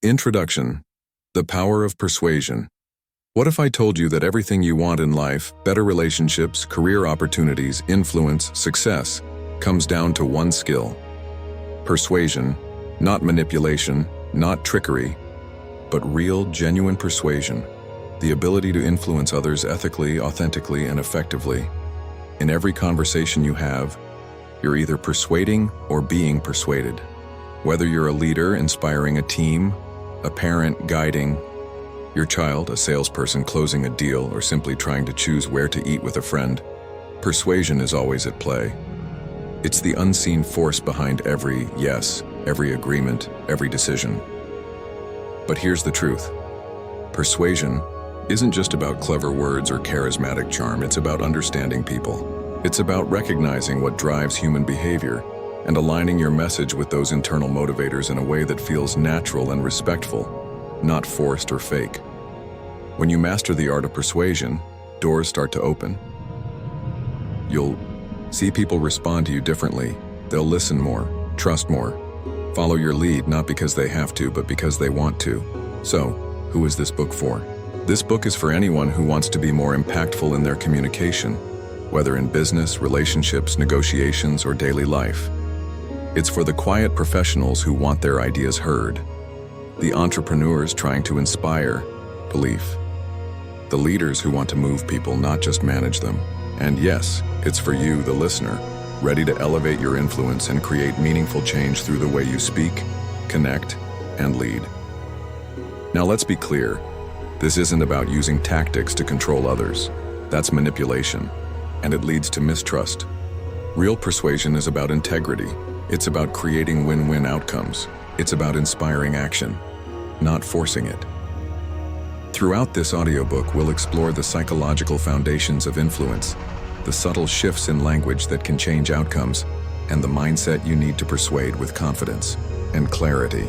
Introduction. The power of persuasion. What if I told you that everything you want in life, better relationships, career opportunities, influence, success, comes down to one skill? Persuasion, not manipulation, not trickery, but real, genuine persuasion. The ability to influence others ethically, authentically, and effectively. In every conversation you have, you're either persuading or being persuaded. Whether you're a leader inspiring a team, a parent guiding your child, a salesperson closing a deal, or simply trying to choose where to eat with a friend, persuasion is always at play. It's the unseen force behind every yes, every agreement, every decision. But here's the truth. Persuasion isn't just about clever words or charismatic charm, it's about understanding people. It's about recognizing what drives human behavior and aligning your message with those internal motivators in a way that feels natural and respectful, not forced or fake. When you master the art of persuasion, doors start to open. You'll see people respond to you differently. They'll listen more, trust more, follow your lead not because they have to, but because they want to. So, who is this book for? This book is for anyone who wants to be more impactful in their communication, whether in business, relationships, negotiations, or daily life. It's for the quiet professionals who want their ideas heard, the entrepreneurs trying to inspire belief, the leaders who want to move people, not just manage them. And yes, it's for you, the listener, ready to elevate your influence and create meaningful change through the way you speak, connect, and lead. Now let's be clear, this isn't about using tactics to control others. That's manipulation, and it leads to mistrust. Real persuasion is about integrity. It's about creating win-win outcomes. It's about inspiring action, not forcing it. Throughout this audiobook, we'll explore the psychological foundations of influence, the subtle shifts in language that can change outcomes, and the mindset you need to persuade with confidence and clarity.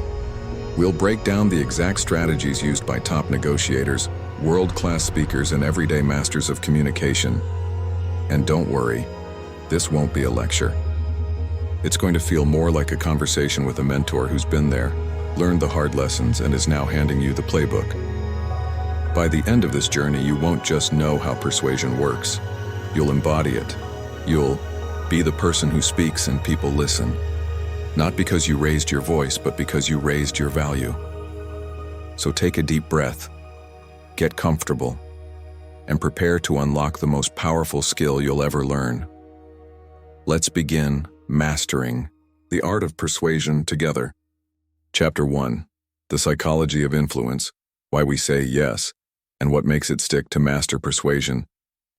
We'll break down the exact strategies used by top negotiators, world-class speakers, and everyday masters of communication. And don't worry, this won't be a lecture. It's going to feel more like a conversation with a mentor who's been there, learned the hard lessons, and is now handing you the playbook. By the end of this journey, you won't just know how persuasion works. You'll embody it. You'll be the person who speaks and people listen. Not because you raised your voice, but because you raised your value. So take a deep breath, get comfortable, and prepare to unlock the most powerful skill you'll ever learn. Let's begin mastering the art of persuasion together. Chapter 1. The Psychology of Influence, Why We Say Yes, and What Makes It Stick. To master persuasion,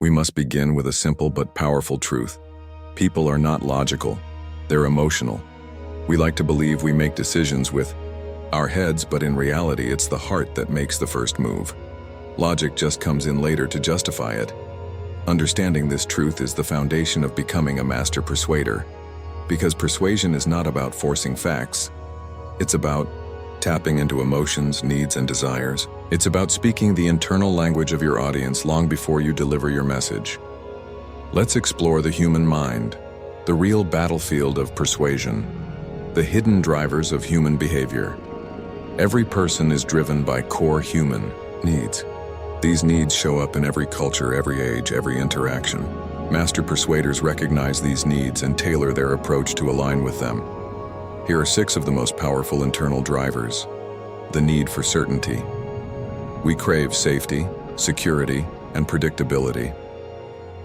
we must begin with a simple but powerful truth. People are not logical, they're emotional. We like to believe we make decisions with our heads, but in reality, it's the heart that makes the first move. Logic just comes in later to justify it. Understanding this truth is the foundation of becoming a master persuader. Because persuasion is not about forcing facts. It's about tapping into emotions, needs, and desires. It's about speaking the internal language of your audience long before you deliver your message. Let's explore the human mind, the real battlefield of persuasion, the hidden drivers of human behavior. Every person is driven by core human needs. These needs show up in every culture, every age, every interaction. Master persuaders recognize these needs and tailor their approach to align with them. Here are 6 of the most powerful internal drivers. The need for certainty. We crave safety, security, and predictability.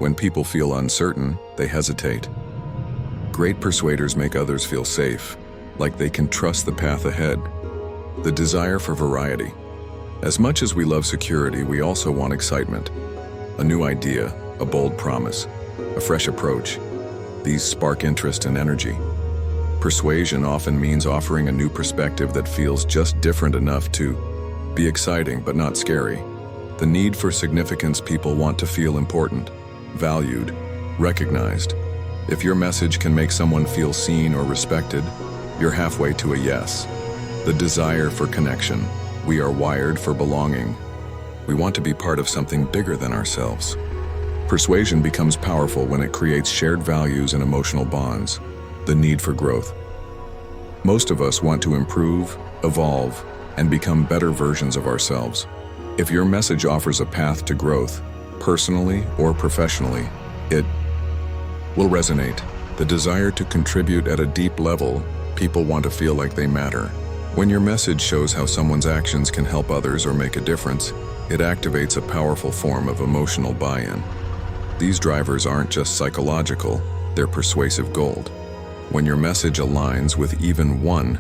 When people feel uncertain, they hesitate. Great persuaders make others feel safe, like they can trust the path ahead. The desire for variety. As much as we love security, we also want excitement. A new idea, a bold promise, a fresh approach. These spark interest and energy. Persuasion often means offering a new perspective that feels just different enough to be exciting but not scary. The need for significance. People want to feel important, valued, recognized. If your message can make someone feel seen or respected, you're halfway to a yes. The desire for connection. We are wired for belonging. We want to be part of something bigger than ourselves. Persuasion becomes powerful when it creates shared values and emotional bonds. The need for growth. Most of us want to improve, evolve, and become better versions of ourselves. If your message offers a path to growth, personally or professionally, it will resonate. The desire to contribute at a deep level, people want to feel like they matter. When your message shows how someone's actions can help others or make a difference, it activates a powerful form of emotional buy-in. These drivers aren't just psychological, they're persuasive gold. When your message aligns with even one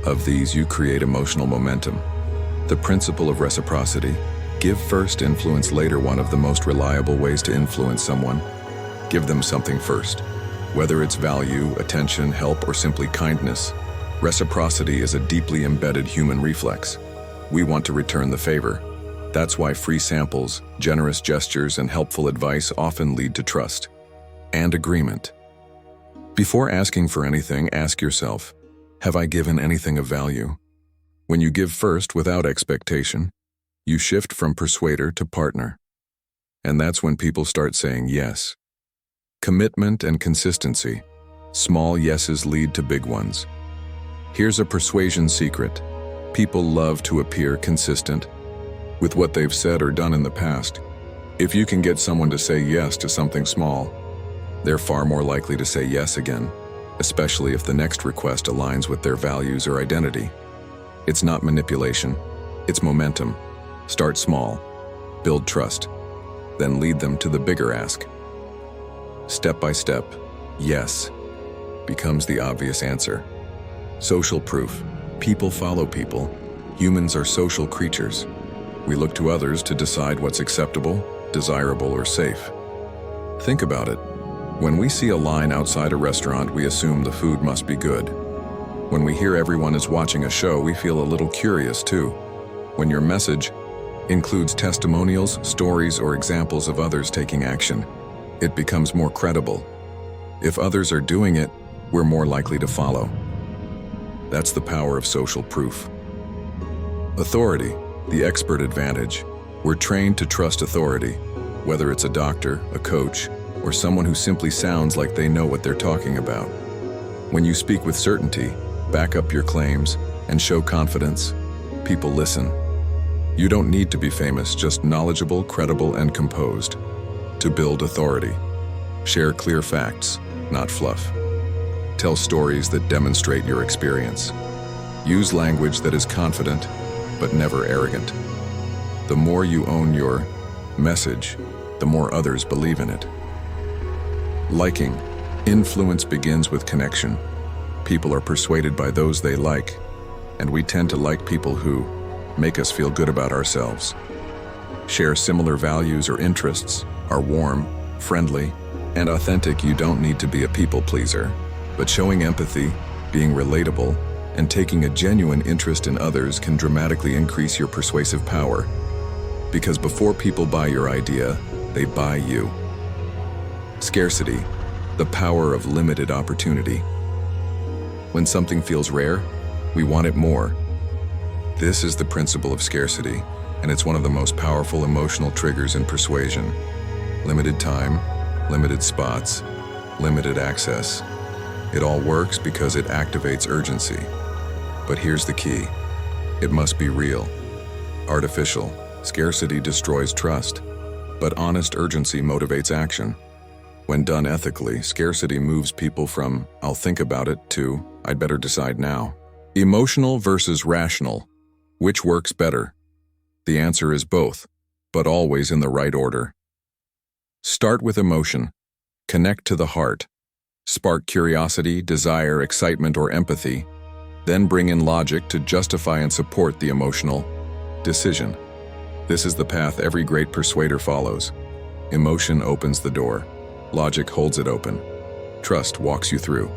of these, you create emotional momentum. The principle of reciprocity, give first, influence later. One of the most reliable ways to influence someone, give them something first. Whether it's value, attention, help, or simply kindness, reciprocity is a deeply embedded human reflex. We want to return the favor. That's why free samples, generous gestures, and helpful advice often lead to trust and agreement. Before asking for anything, ask yourself, have I given anything of value? When you give first without expectation, you shift from persuader to partner. And that's when people start saying yes. Commitment and consistency. Small yeses lead to big ones. Here's a persuasion secret. People love to appear consistent with what they've said or done in the past. If you can get someone to say yes to something small, they're far more likely to say yes again, especially if the next request aligns with their values or identity. It's not manipulation, it's momentum. Start small, build trust, then lead them to the bigger ask. Step by step, yes becomes the obvious answer. Social proof. People follow people. Humans are social creatures. We look to others to decide what's acceptable, desirable, or safe. Think about it. When we see a line outside a restaurant, we assume the food must be good. When we hear everyone is watching a show, we feel a little curious too. When your message includes testimonials, stories, or examples of others taking action, it becomes more credible. If others are doing it, we're more likely to follow. That's the power of social proof. Authority, the expert advantage. We're trained to trust authority, whether it's a doctor, a coach, or someone who simply sounds like they know what they're talking about. When you speak with certainty, back up your claims, and show confidence, people listen. You don't need to be famous, just knowledgeable, credible, and composed. To build authority, share clear facts, not fluff. Tell stories that demonstrate your experience. Use language that is confident, but never arrogant. The more you own your message, the more others believe in it. Liking. Influence begins with connection. People are persuaded by those they like, and we tend to like people who make us feel good about ourselves. Share similar values or interests, are warm, friendly, and authentic. You don't need to be a people pleaser, but showing empathy, being relatable, and taking a genuine interest in others can dramatically increase your persuasive power. Because before people buy your idea, they buy you. Scarcity, the power of limited opportunity. When something feels rare, we want it more. This is the principle of scarcity, and it's one of the most powerful emotional triggers in persuasion. Limited time, limited spots, limited access. It all works because it activates urgency. But here's the key. It must be real. Artificial. Scarcity destroys trust, but honest urgency motivates action. When done ethically, scarcity moves people from, I'll think about it, to, I'd better decide now. Emotional versus rational. Which works better? The answer is both, but always in the right order. Start with emotion. Connect to the heart. Spark curiosity, desire, excitement, or empathy. Then bring in logic to justify and support the emotional decision. This is the path every great persuader follows. Emotion opens the door. Logic holds it open. Trust walks you through.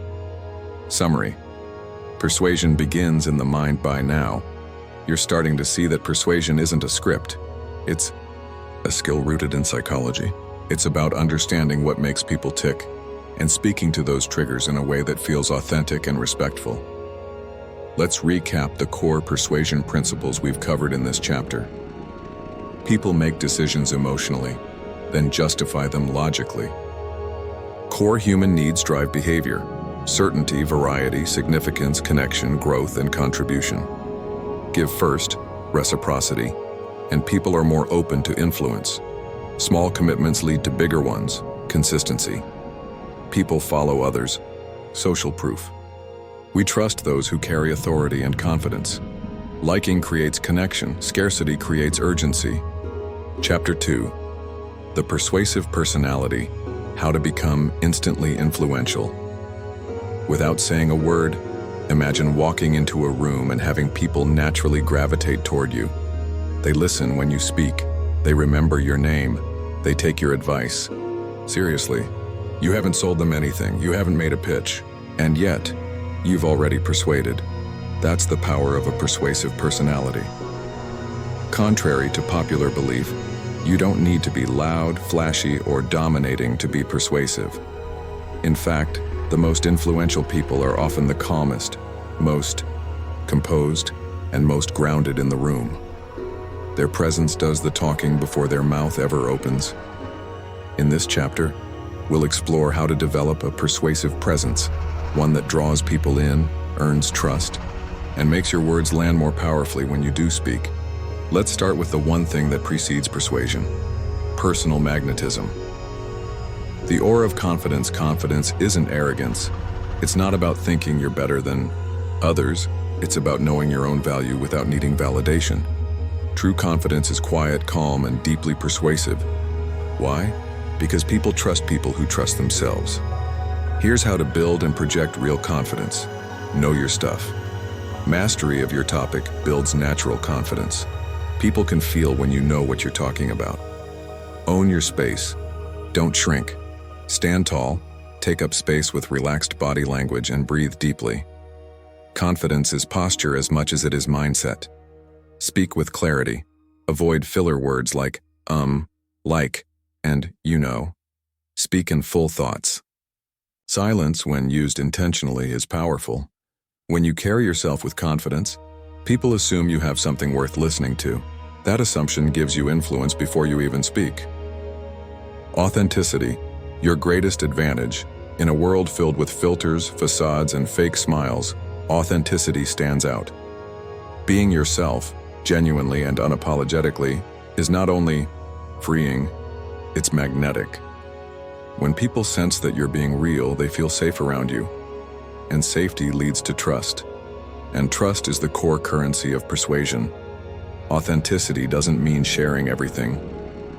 Summary. Persuasion begins in the mind. By now, you're starting to see that persuasion isn't a script. It's a skill rooted in psychology. It's about understanding what makes people tick and speaking to those triggers in a way that feels authentic and respectful. Let's recap the core persuasion principles we've covered in this chapter. People make decisions emotionally, then justify them logically. Core human needs drive behavior: certainty, variety, significance, connection, growth, and contribution. Give first, reciprocity, and people are more open to influence. Small commitments lead to bigger ones, consistency. People follow others, social proof. We trust those who carry authority and confidence. Liking creates connection, scarcity creates urgency. Chapter 2. The Persuasive Personality, How to Become Instantly Influential. Without saying a word, imagine walking into a room and having people naturally gravitate toward you. They listen when you speak. They remember your name. They take your advice. Seriously, you haven't sold them anything. You haven't made a pitch. And yet, you've already persuaded. That's the power of a persuasive personality. Contrary to popular belief, you don't need to be loud, flashy, or dominating to be persuasive. In fact, the most influential people are often the calmest, most composed, and most grounded in the room. Their presence does the talking before their mouth ever opens. In this chapter, we'll explore how to develop a persuasive presence, one that draws people in, earns trust, and makes your words land more powerfully when you do speak. Let's start with the one thing that precedes persuasion: personal magnetism. The aura of confidence isn't arrogance. It's not about thinking you're better than others. It's about knowing your own value without needing validation. True confidence is quiet, calm, and deeply persuasive. Why? Because people trust people who trust themselves. Here's how to build and project real confidence. Know your stuff. Mastery of your topic builds natural confidence. People can feel when you know what you're talking about. Own your space. Don't shrink. Stand tall, take up space with relaxed body language, and breathe deeply. Confidence is posture as much as it is mindset. Speak with clarity. Avoid filler words like like, and you know. Speak in full thoughts. Silence, when used intentionally, is powerful. When you carry yourself with confidence, people assume you have something worth listening to. That assumption gives you influence before you even speak. Authenticity, your greatest advantage. In a world filled with filters, facades, and fake smiles, authenticity stands out. Being yourself, genuinely and unapologetically, is not only freeing, it's magnetic. When people sense that you're being real, they feel safe around you. And safety leads to trust. And trust is the core currency of persuasion. Authenticity doesn't mean sharing everything.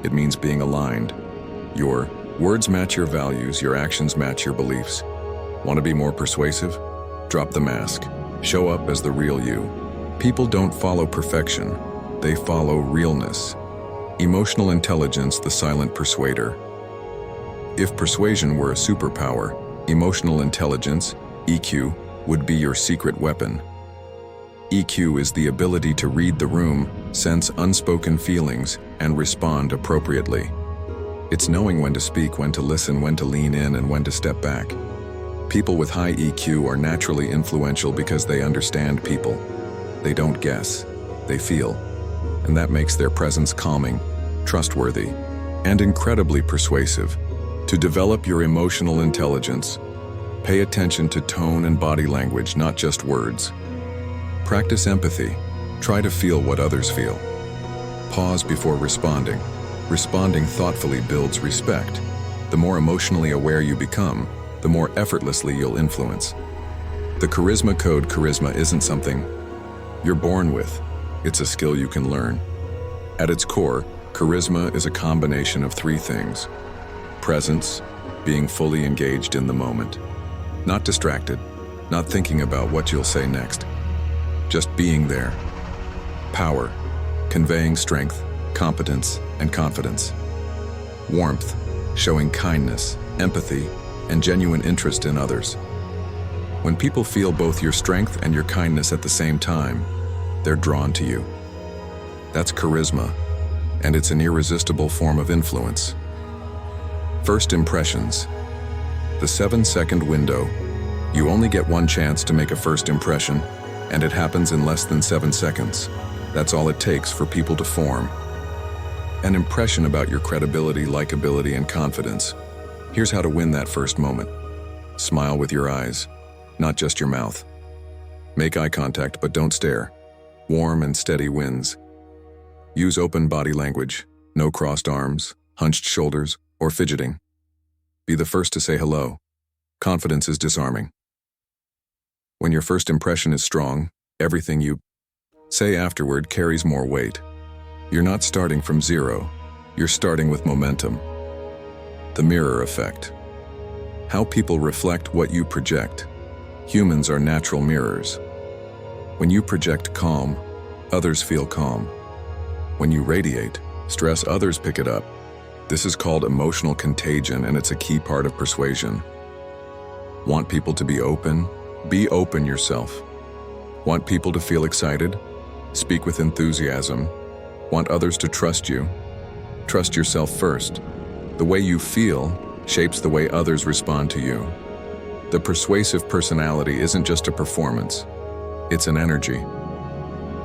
It means being aligned. Your words match your values, your actions match your beliefs. Want to be more persuasive? Drop the mask. Show up as the real you. People don't follow perfection. They follow realness. Emotional intelligence, the silent persuader. If persuasion were a superpower, emotional intelligence, EQ, would be your secret weapon. EQ is the ability to read the room, sense unspoken feelings, and respond appropriately. It's knowing when to speak, when to listen, when to lean in, and when to step back. People with high EQ are naturally influential because they understand people. They don't guess, they feel. And that makes their presence calming, trustworthy, and incredibly persuasive. To develop your emotional intelligence, pay attention to tone and body language, not just words. Practice empathy. Try to feel what others feel. Pause before responding. Responding thoughtfully builds respect. The more emotionally aware you become, the more effortlessly you'll influence. The charisma code. Charisma isn't something you're born with. It's a skill you can learn. At its core, charisma is a combination of three things. Presence, being fully engaged in the moment. Not distracted, not thinking about what you'll say next. Just being there. Power, conveying strength, competence, and confidence. Warmth, showing kindness, empathy, and genuine interest in others. When people feel both your strength and your kindness at the same time, they're drawn to you. That's charisma, and it's an irresistible form of influence. First impressions. The 7-second window. You only get one chance to make a first impression, and it happens in less than 7 seconds. That's all it takes for people to form an impression about your credibility, likability, and confidence. Here's how to win that first moment. Smile with your eyes, not just your mouth. Make eye contact, but don't stare. Warm and steady wins. Use open body language, no crossed arms, hunched shoulders, or fidgeting. Be the first to say hello. Confidence is disarming. When your first impression is strong, everything you say afterward carries more weight. You're not starting from zero, you're starting with momentum. The mirror effect. How people reflect what you project. Humans are natural mirrors. When you project calm, others feel calm. When you radiate stress, others pick it up. This is called emotional contagion, and it's a key part of persuasion. Want people to be open? Be open yourself. Want people to feel excited? Speak with enthusiasm. Want others to trust you? Trust yourself first. The way you feel shapes the way others respond to you. The persuasive personality isn't just a performance. It's an energy.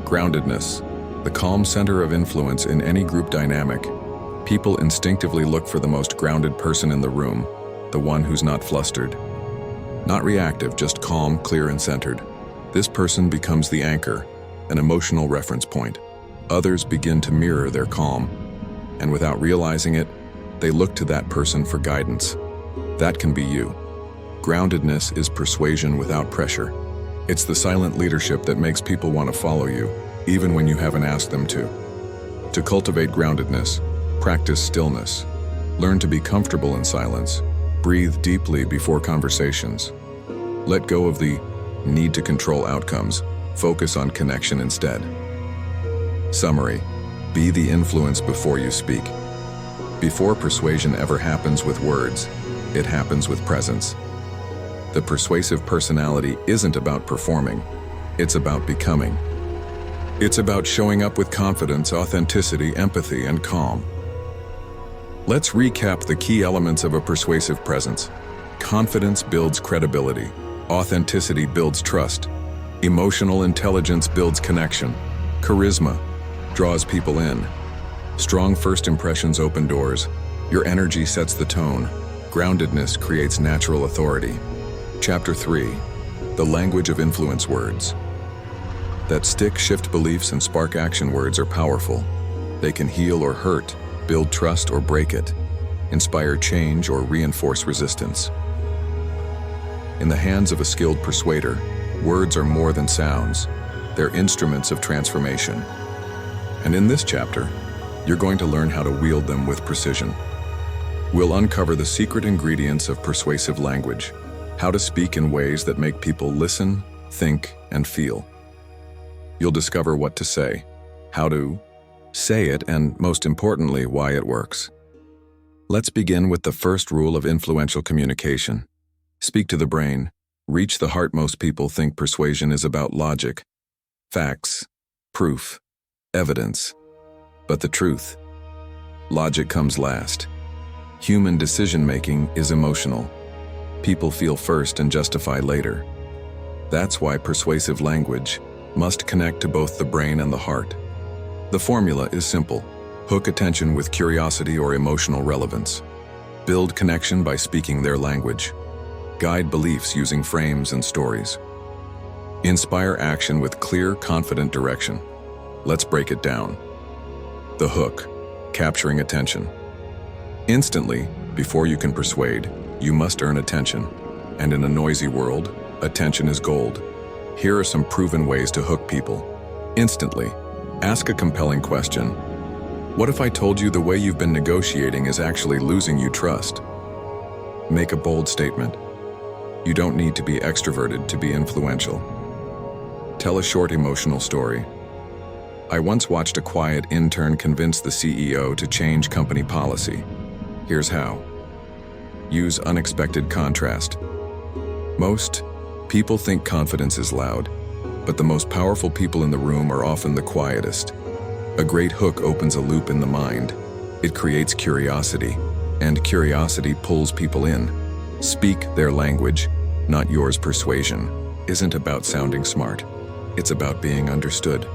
Groundedness, the calm center of influence in any group dynamic. People instinctively look for the most grounded person in the room, the one who's not flustered. Not reactive, just calm, clear, and centered. This person becomes the anchor, an emotional reference point. Others begin to mirror their calm, and without realizing it, they look to that person for guidance. That can be you. Groundedness is persuasion without pressure. It's the silent leadership that makes people want to follow you, even when you haven't asked them to. To cultivate groundedness, practice stillness. Learn to be comfortable in silence. Breathe deeply before conversations. Let go of the need to control outcomes. Focus on connection instead. Summary: be the influence before you speak. Before persuasion ever happens with words, it happens with presence. The persuasive personality isn't about performing, it's about becoming. It's about showing up with confidence, authenticity, empathy, and calm. Let's recap the key elements of a persuasive presence. Confidence builds credibility. Authenticity builds trust. Emotional intelligence builds connection. Charisma draws people in. Strong first impressions open doors. Your energy sets the tone. Groundedness creates natural authority. Chapter 3. The language of influence words. That stick, shift beliefs, and spark action words are powerful. They can heal or hurt, build trust or break it, inspire change or reinforce resistance. In the hands of a skilled persuader, words are more than sounds. They're instruments of transformation. And in this chapter, you're going to learn how to wield them with precision. We'll uncover the secret ingredients of persuasive language, how to speak in ways that make people listen, think, and feel. You'll discover what to say, how to say it, and most importantly, why it works. Let's begin with the first rule of influential communication. Speak to the brain. Reach the heart. Most people think persuasion is about logic, facts, proof, evidence. But the truth: logic comes last. Human decision-making is emotional. People feel first and justify later. That's why persuasive language must connect to both the brain and the heart. The formula is simple. Hook attention with curiosity or emotional relevance. Build connection by speaking their language. Guide beliefs using frames and stories. Inspire action with clear, confident direction. Let's break it down. The hook, capturing attention. Instantly, before you can persuade, you must earn attention. And in a noisy world, attention is gold. Here are some proven ways to hook people. Instantly, ask a compelling question. What if I told you the way you've been negotiating is actually losing you trust? Make a bold statement. You don't need to be extroverted to be influential. Tell a short emotional story. I once watched a quiet intern convince the CEO to change company policy. Here's how. Use unexpected contrast. Most people think confidence is loud, but the most powerful people in the room are often the quietest. A great hook opens a loop in the mind. It creates curiosity, and curiosity pulls people in. Speak their language, not yours. Persuasion isn't about sounding smart. It's about being understood.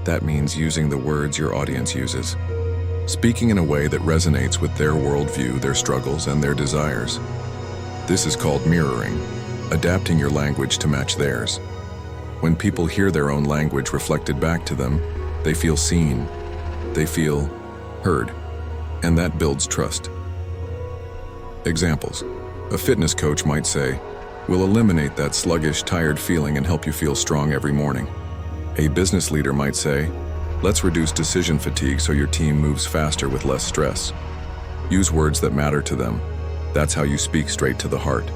That means using the words your audience uses. Speaking in a way that resonates with their worldview, their struggles, and their desires. This is called mirroring, adapting your language to match theirs. When people hear their own language reflected back to them, they feel seen, they feel heard, and that builds trust. Examples. A fitness coach might say, "We'll eliminate that sluggish, tired feeling and help you feel strong every morning." A business leader might say, "Let's reduce decision fatigue so your team moves faster with less stress." Use words that matter to them. That's how you speak straight to the heart.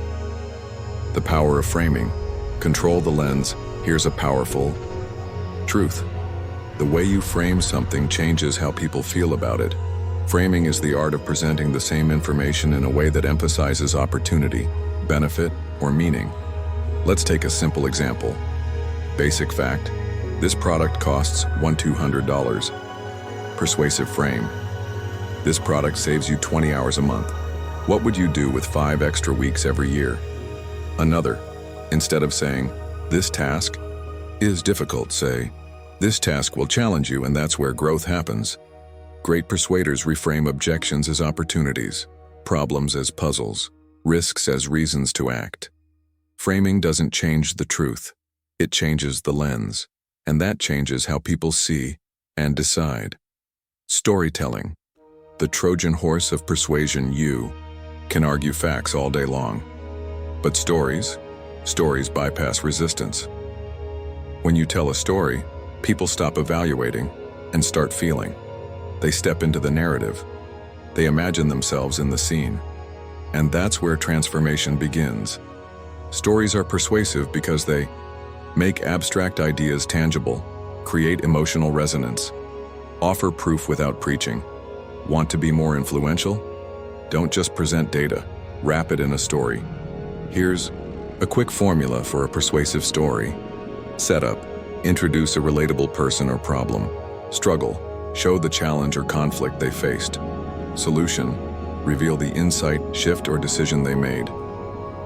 The power of framing. Control the lens. Here's a powerful truth. The way you frame something changes how people feel about it. Framing is the art of presenting the same information in a way that emphasizes opportunity, benefit, or meaning. Let's take a simple example. Basic fact: this product costs $1,200. Persuasive frame: this product saves you 20 hours a month. What would you do with 5 extra weeks every year? Another. Instead of saying, "This task is difficult," say, "This task will challenge you, and that's where growth happens." Great persuaders reframe objections as opportunities, problems as puzzles, risks as reasons to act. Framing doesn't change the truth. It changes the lens, and that changes how people see and decide. Storytelling. The Trojan horse of persuasion. You can argue facts all day long, but stories bypass resistance. When you tell a story, people stop evaluating and start feeling. They step into the narrative. They imagine themselves in the scene. And that's where transformation begins. Stories are persuasive because they make abstract ideas tangible, create emotional resonance, offer proof without preaching. Want to be more influential? Don't just present data, wrap it in a story. Here's a quick formula for a persuasive story. Setup: introduce a relatable person or problem. Struggle: show the challenge or conflict they faced. Solution: reveal the insight, shift, or decision they made.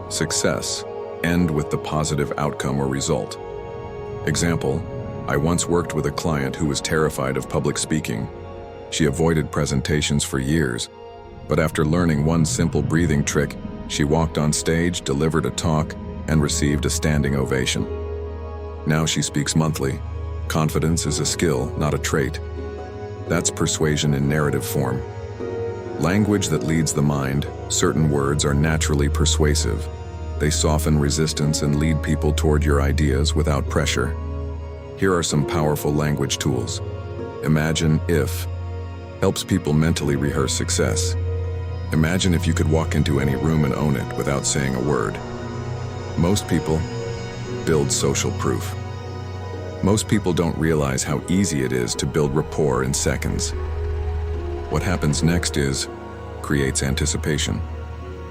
Success: end with the positive outcome or result. Example: I once worked with a client who was terrified of public speaking. She avoided presentations for years, but after learning one simple breathing trick, she walked on stage, delivered a talk, and received a standing ovation. Now she speaks monthly. Confidence is a skill, not a trait. That's persuasion in narrative form. Language that leads the mind. Certain words are naturally persuasive. They soften resistance and lead people toward your ideas without pressure. Here are some powerful language tools. Imagine if helps people mentally rehearse success. Imagine if you could walk into any room and own it without saying a word. Most people build social proof. Most people don't realize how easy it is to build rapport in seconds. What happens next is creates anticipation.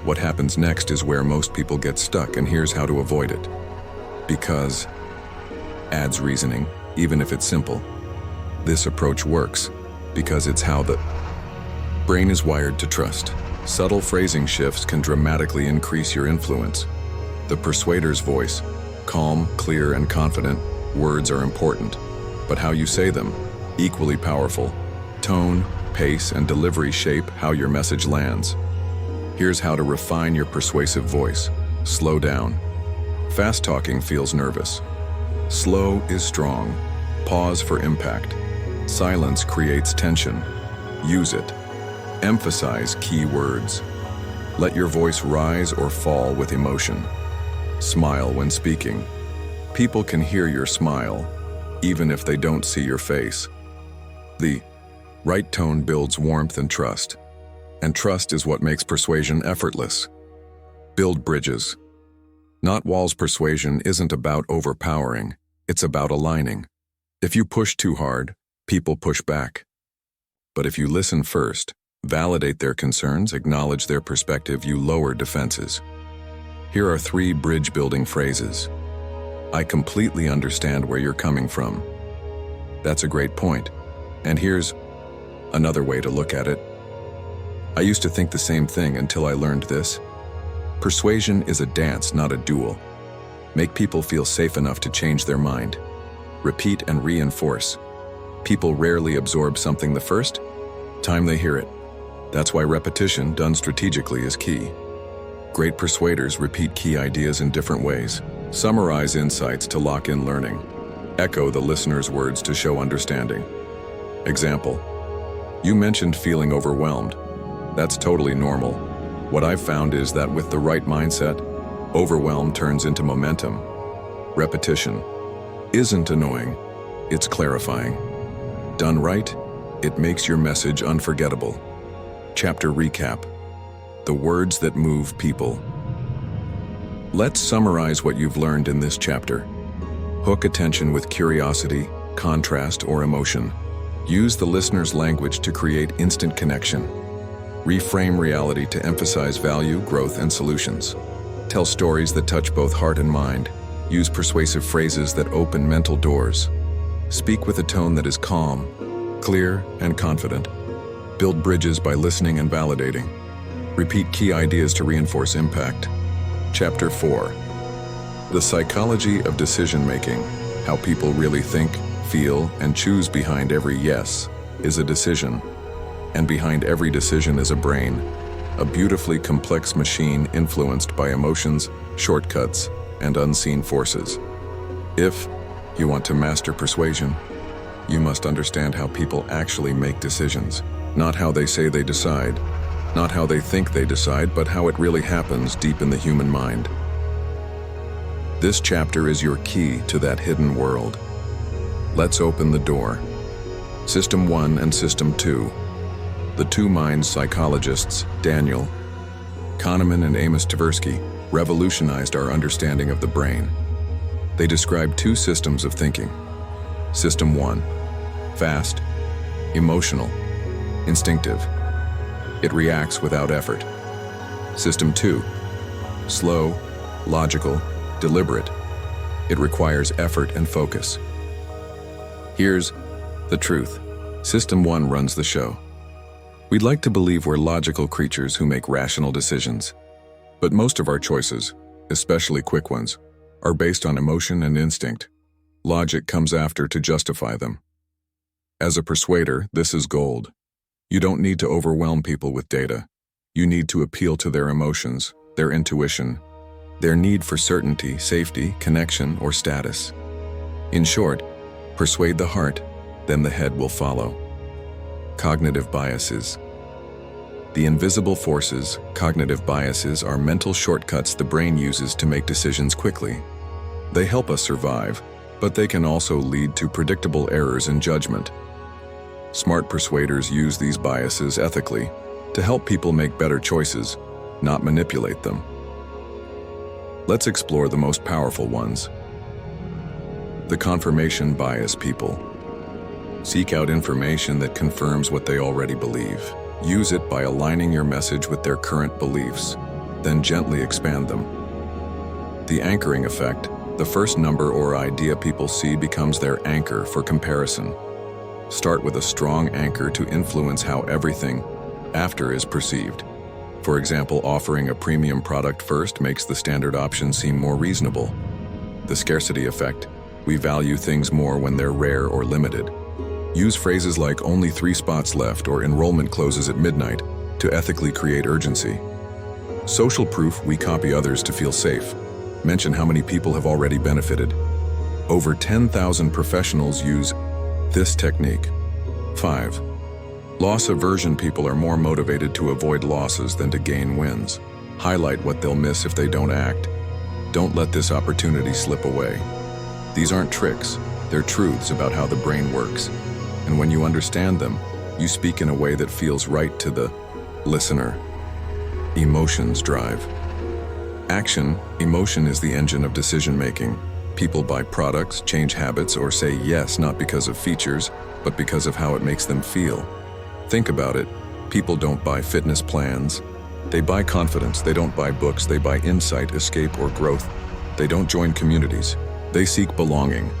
What happens next is where most people get stuck, and here's how to avoid it. Because adds reasoning, even if it's simple. This approach works because it's how the brain is wired to trust. Subtle phrasing shifts can dramatically increase your influence. The persuader's voice: calm, clear, and confident. Words are important, but how you say them, equally powerful. Tone, pace, and delivery shape how your message lands. Here's how to refine your persuasive voice. Slow down. Fast talking feels nervous. Slow is strong. Pause for impact. Silence creates tension. Use it. Emphasize key words. Let your voice rise or fall with emotion. Smile when speaking. People can hear your smile, even if they don't see your face. The right tone builds warmth and trust is what makes persuasion effortless. Build bridges. Not walls. Persuasion isn't about overpowering, it's about aligning. If you push too hard, people push back. But if you listen first, validate their concerns, acknowledge their perspective, you lower defenses. Here are 3 bridge-building phrases. I completely understand where you're coming from. That's a great point. And here's another way to look at it. I used to think the same thing until I learned this. Persuasion is a dance, not a duel. Make people feel safe enough to change their mind. Repeat and reinforce. People rarely absorb something the first time they hear it. That's why repetition, done strategically, is key. Great persuaders repeat key ideas in different ways. Summarize insights to lock in learning. Echo the listener's words to show understanding. Example: you mentioned feeling overwhelmed. That's totally normal. What I've found is that with the right mindset, overwhelm turns into momentum. Repetition isn't annoying, it's clarifying. Done right, it makes your message unforgettable. Chapter recap: the words that move people. Let's summarize what you've learned in this chapter. Hook attention with curiosity, contrast, or emotion. Use the listener's language to create instant connection. Reframe reality to emphasize value, growth, and solutions. Tell stories that touch both heart and mind. Use persuasive phrases that open mental doors. Speak with a tone that is calm, clear, and confident. Build bridges by listening and validating. Repeat key ideas to reinforce impact. Chapter 4. The psychology of decision-making. How people really think, feel, and choose. Behind every yes is a decision. And behind every decision is a brain. A beautifully complex machine influenced by emotions, shortcuts, and unseen forces. If you want to master persuasion, you must understand how people actually make decisions. Not how they say they decide, not how they think they decide, but how it really happens deep in the human mind. This chapter is your key to that hidden world. Let's open the door. System 1 and System 2. The two mind psychologists, Daniel Kahneman and Amos Tversky, revolutionized our understanding of the brain. They described two systems of thinking. System 1, fast, emotional, instinctive. It reacts without effort. System 2, slow, logical, deliberate. It requires effort and focus. Here's the truth. System 1 runs the show. We'd like to believe we're logical creatures who make rational decisions. But most of our choices, especially quick ones, are based on emotion and instinct. Logic comes after to justify them. As a persuader, this is gold. You don't need to overwhelm people with data. You need to appeal to their emotions, their intuition, their need for certainty, safety, connection, or status. In short, persuade the heart, then the head will follow. Cognitive biases. The invisible forces, cognitive biases, are mental shortcuts the brain uses to make decisions quickly. They help us survive, but they can also lead to predictable errors in judgment. Smart persuaders use these biases ethically to help people make better choices, not manipulate them. Let's explore the most powerful ones. The confirmation bias people. Seek out information that confirms what they already believe. Use it by aligning your message with their current beliefs, then gently expand them. The anchoring effect. The first number or idea people see becomes their anchor for comparison. Start with a strong anchor to influence how everything after is perceived. For example, offering a premium product first makes the standard option seem more reasonable. The scarcity effect. We value things more when they're rare or limited. Use phrases like "only 3 spots left" or "enrollment closes at midnight" to ethically create urgency. Social proof. We copy others to feel safe. Mention how many people have already benefited. Over 10,000 professionals use this technique. 5. Loss aversion people are more motivated to avoid losses than to gain wins. Highlight what they'll miss if they don't act. Don't let this opportunity slip away. These aren't tricks, they're truths about how the brain works. And when you understand them, you speak in a way that feels right to the listener. Emotions drive. Action. Emotion is the engine of decision-making. People buy products, change habits, or say yes not because of features, but because of how it makes them feel. Think about it. People don't buy fitness plans. They buy confidence. They don't buy books. They buy insight, escape, or growth. They don't join communities. They seek belonging.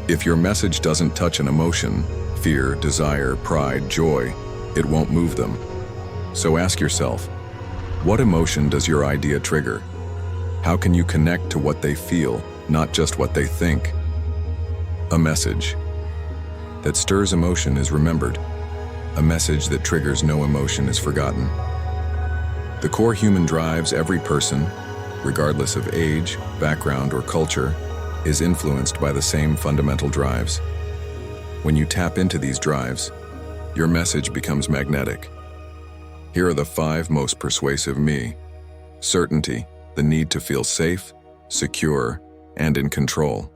If your message doesn't touch an emotion, fear, desire, pride, joy, it won't move them. So ask yourself, what emotion does your idea trigger? How can you connect to what they feel, not just what they think? A message that stirs emotion is remembered. A message that triggers no emotion is forgotten. The core human drives every person, regardless of age, background, or culture, is influenced by the same fundamental drives. When you tap into these drives, your message becomes magnetic. Here are the 5 most persuasive me. Certainty, the need to feel safe, secure, and in control.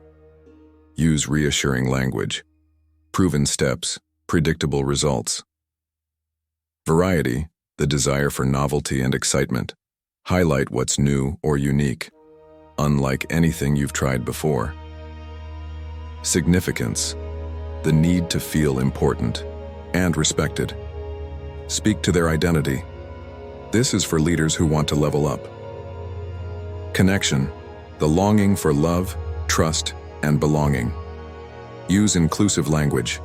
Use reassuring language. Proven steps, predictable results. Variety, the desire for novelty and excitement. Highlight what's new or unique, unlike anything you've tried before. Significance, the need to feel important and respected. Speak to their identity. This is for leaders who want to level up. Connection, the longing for love, trust, and belonging. Use inclusive language.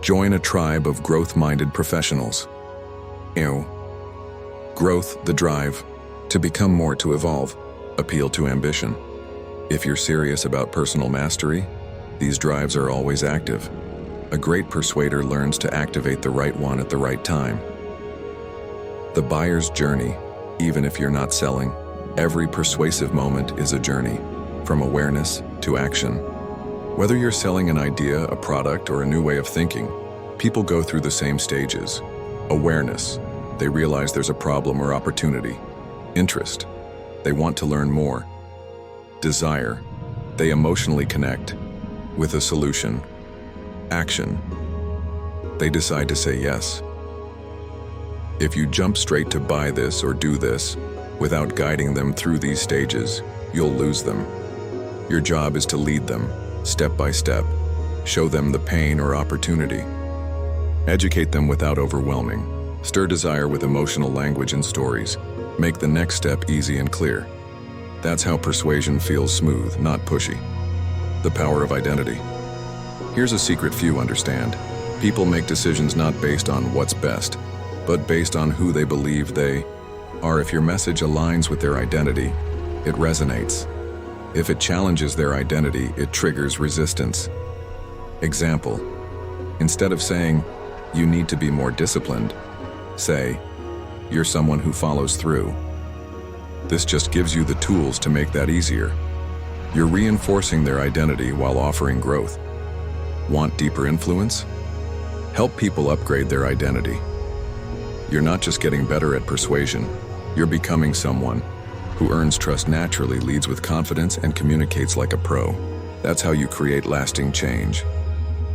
Join a tribe of growth-minded professionals. Growth, the drive. To become more, to evolve. Appeal to ambition. If you're serious about personal mastery, these drives are always active. A great persuader learns to activate the right one at the right time. The buyer's journey, even if you're not selling, every persuasive moment is a journey, from awareness to action. Whether you're selling an idea, a product, or a new way of thinking, people go through the same stages. Awareness, they realize there's a problem or opportunity. Interest, they want to learn more. Desire, they emotionally connect with a solution. Action, they decide to say yes. If you jump straight to buy this or do this, without guiding them through these stages, you'll lose them. Your job is to lead them, step by step, show them the pain or opportunity. Educate them without overwhelming. Stir desire with emotional language and stories. Make the next step easy and clear. That's how persuasion feels smooth, not pushy. The power of identity. Here's a secret few understand. People make decisions not based on what's best, but based on who they believe they are. If your message aligns with their identity, it resonates. If it challenges their identity, it triggers resistance. Example, instead of saying, "You need to be more disciplined," say, "You're someone who follows through." This just gives you the tools to make that easier. You're reinforcing their identity while offering growth. Want deeper influence? Help people upgrade their identity. You're not just getting better at persuasion, you're becoming someone who earns trust naturally, leads with confidence, and communicates like a pro. That's how you create lasting change.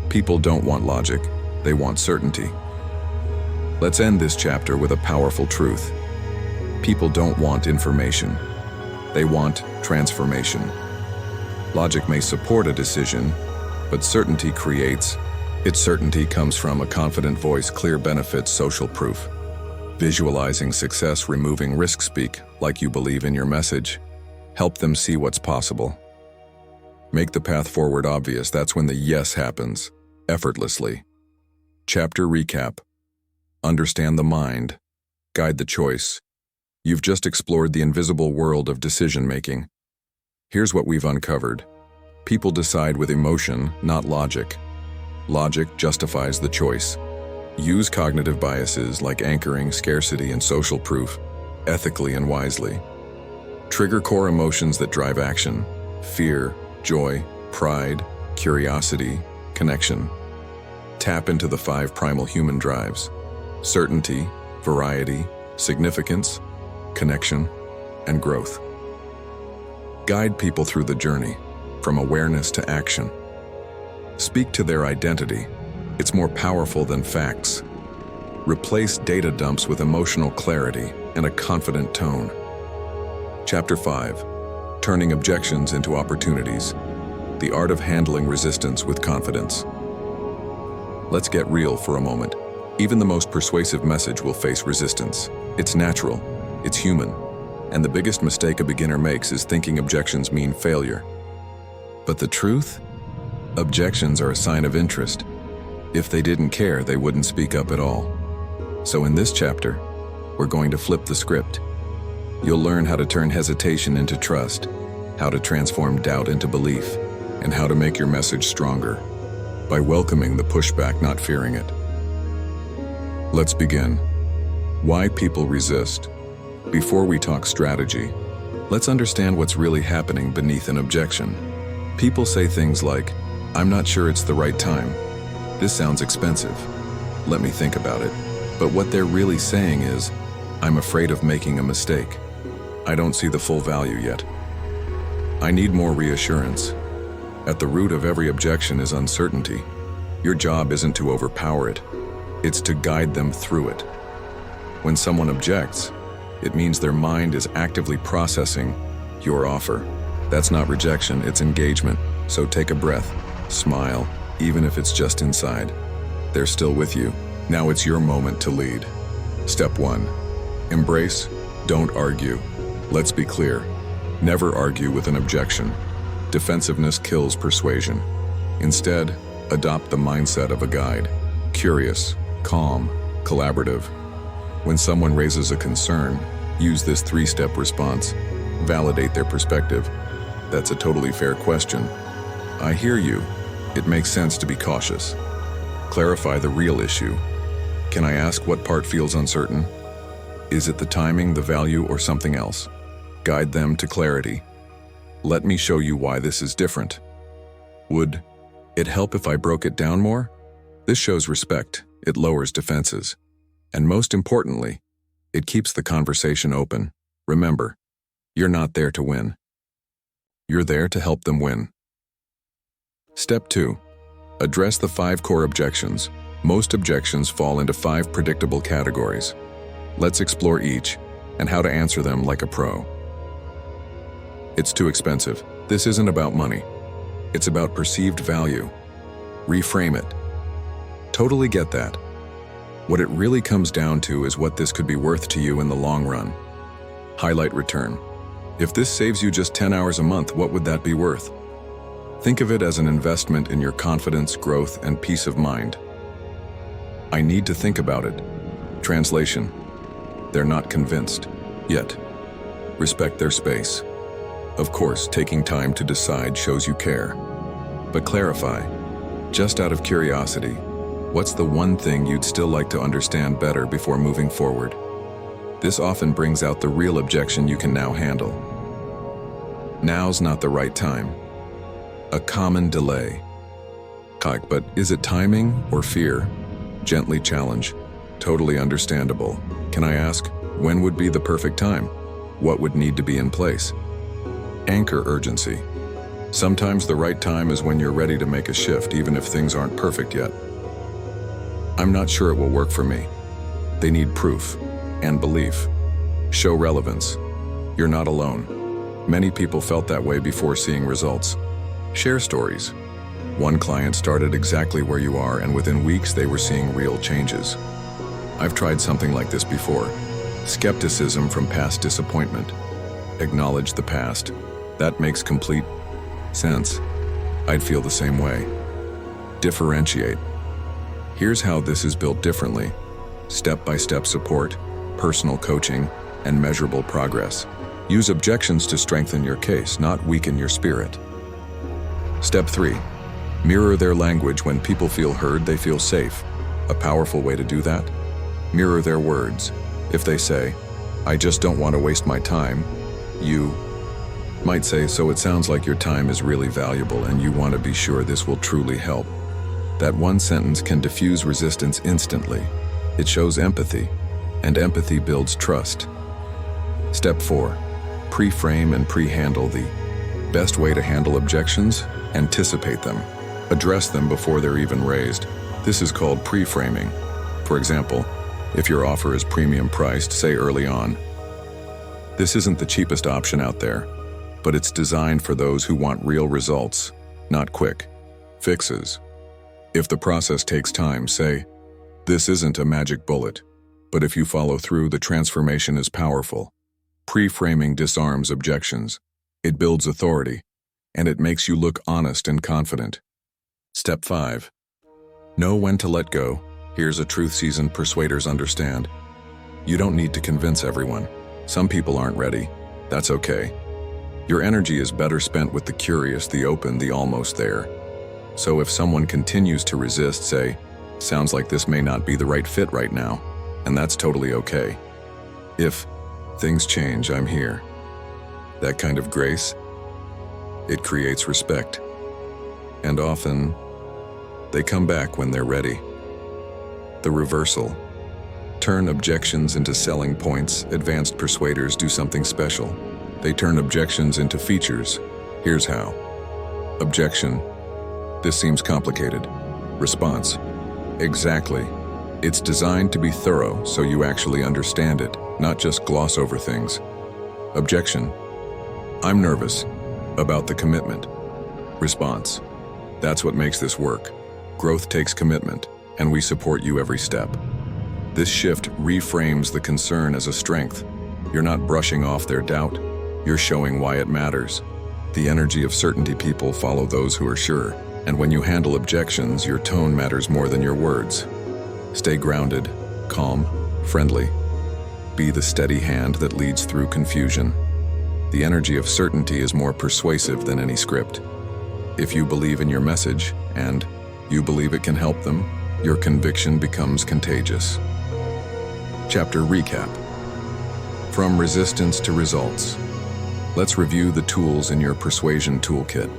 People don't want logic, they want certainty. Let's end this chapter with a powerful truth. People don't want information. They want transformation. Logic may support a decision, but certainty creates. Its certainty comes from a confident voice, clear benefits, social proof. Visualizing success, removing risk, speak like you believe in your message. Help them see what's possible. Make the path forward obvious. That's when the yes happens, effortlessly. Chapter recap. Understand the mind. Guide the choice. You've just explored the invisible world of decision-making. Here's what we've uncovered. People decide with emotion, not logic. Logic justifies the choice. Use cognitive biases like anchoring, scarcity, and social proof, ethically and wisely. Trigger core emotions that drive action: fear, joy, pride, curiosity, connection. Tap into the 5 primal human drives: certainty, variety, significance, connection, and growth. Guide people through the journey, from awareness to action. Speak to their identity. It's more powerful than facts. Replace data dumps with emotional clarity and a confident tone. Chapter 5. Turning objections into opportunities. The art of handling resistance with confidence. Let's get real for a moment. Even the most persuasive message will face resistance. It's natural, it's human, and the biggest mistake a beginner makes is thinking objections mean failure. But the truth? Objections are a sign of interest. If they didn't care, they wouldn't speak up at all. So in this chapter, we're going to flip the script. You'll learn how to turn hesitation into trust, how to transform doubt into belief, and how to make your message stronger by welcoming the pushback, not fearing it. Let's begin. Why people resist. Before we talk strategy, Let's understand what's really happening beneath an objection. People say things like, "I'm not sure it's the right time. This sounds expensive. Let me think about it." But what they're really saying is, "I'm afraid of making a mistake. I don't see the full value yet. I need more reassurance." At the root of every objection is uncertainty. Your job isn't to overpower it. It's to guide them through it. When someone objects, it means their mind is actively processing your offer. That's not rejection, it's engagement. So take a breath, smile, even if it's just inside. They're still with you. Now it's your moment to lead. Step 1. Embrace, don't argue. Let's be clear. Never argue with an objection. Defensiveness kills persuasion. Instead, adopt the mindset of a guide. Curious, calm, collaborative. When someone raises a concern, use this 3-step response. Validate their perspective. "That's a totally fair question. I hear you. It makes sense to be cautious." Clarify the real issue. "Can I ask what part feels uncertain? Is it the timing, the value, or something else?" Guide them to clarity. "Let me show you why this is different. Would it help if I broke it down more?" This shows respect. It lowers defenses. And most importantly, it keeps the conversation open. Remember, you're not there to win. You're there to help them win. Step 2. Address the 5 core objections. Most objections fall into 5 predictable categories. Let's explore each and how to answer them like a pro. It's too expensive. This isn't about money. It's about perceived value. Reframe it. Totally get that. What it really comes down to is what this could be worth to you in the long run. Highlight return. If this saves you just 10 hours a month, what would that be worth? Think of it as an investment in your confidence, growth, and peace of mind. I need to think about it. Translation. They're not convinced yet. Respect their space. Of course, taking time to decide shows you care. But clarify, just out of curiosity, what's the one thing you'd still like to understand better before moving forward? This often brings out the real objection you can now handle. Now's not the right time. A common delay. But is it timing or fear? Gently challenge. Totally understandable. Can I ask, when would be the perfect time? What would need to be in place? Anchor urgency. Sometimes the right time is when you're ready to make a shift, even if things aren't perfect yet. I'm not sure it will work for me. They need proof and belief. Show relevance. You're not alone. Many people felt that way before seeing results. Share stories. One client started exactly where you are, and within weeks they were seeing real changes. I've tried something like this before. Skepticism from past disappointment. Acknowledge the past. That makes complete sense. I'd feel the same way. Differentiate. Here's how this is built differently. Step-by-step support, personal coaching, and measurable progress. Use objections to strengthen your case, not weaken your spirit. Step 3. Mirror their language. When people feel heard, they feel safe. A powerful way to do that? Mirror their words. If they say, "I just don't want to waste my time," you might say, "So it sounds like your time is really valuable and you want to be sure this will truly help." That one sentence can diffuse resistance instantly. It shows empathy, and empathy builds trust. Step 4. Pre-frame and pre-handle. The best way to handle objections: anticipate them. Address them before they're even raised. This is called pre-framing. For example, if your offer is premium priced, say early on, "This isn't the cheapest option out there, but it's designed for those who want real results, not quick fixes." If the process takes time, say, "This isn't a magic bullet, but if you follow through, the transformation is powerful." Pre-framing disarms objections. It builds authority, and it makes you look honest and confident. Step 5. Know when to let go. Here's a truth seasoned persuaders understand. You don't need to convince everyone. Some people aren't ready. That's okay. Your energy is better spent with the curious, the open, the almost there. So if someone continues to resist, say, "Sounds like this may not be the right fit right now," and that's totally okay. If things change, I'm here. That kind of grace, it creates respect. And often, they come back when they're ready. The reversal. Turn objections into selling points. Advanced persuaders do something special. They turn objections into features. Here's how. Objection. This seems complicated. Response. Exactly. It's designed to be thorough so you actually understand it, not just gloss over things. Objection. I'm nervous about the commitment. Response. That's what makes this work. Growth takes commitment, and we support you every step. This shift reframes the concern as a strength. You're not brushing off their doubt. You're showing why it matters. The energy of certainty people follow those who are sure. And when you handle objections, your tone matters more than your words. Stay grounded, calm, friendly. Be the steady hand that leads through confusion. The energy of certainty is more persuasive than any script. If you believe in your message, and you believe it can help them, your conviction becomes contagious. Chapter Recap. From resistance to results. Let's review the tools in your persuasion toolkit.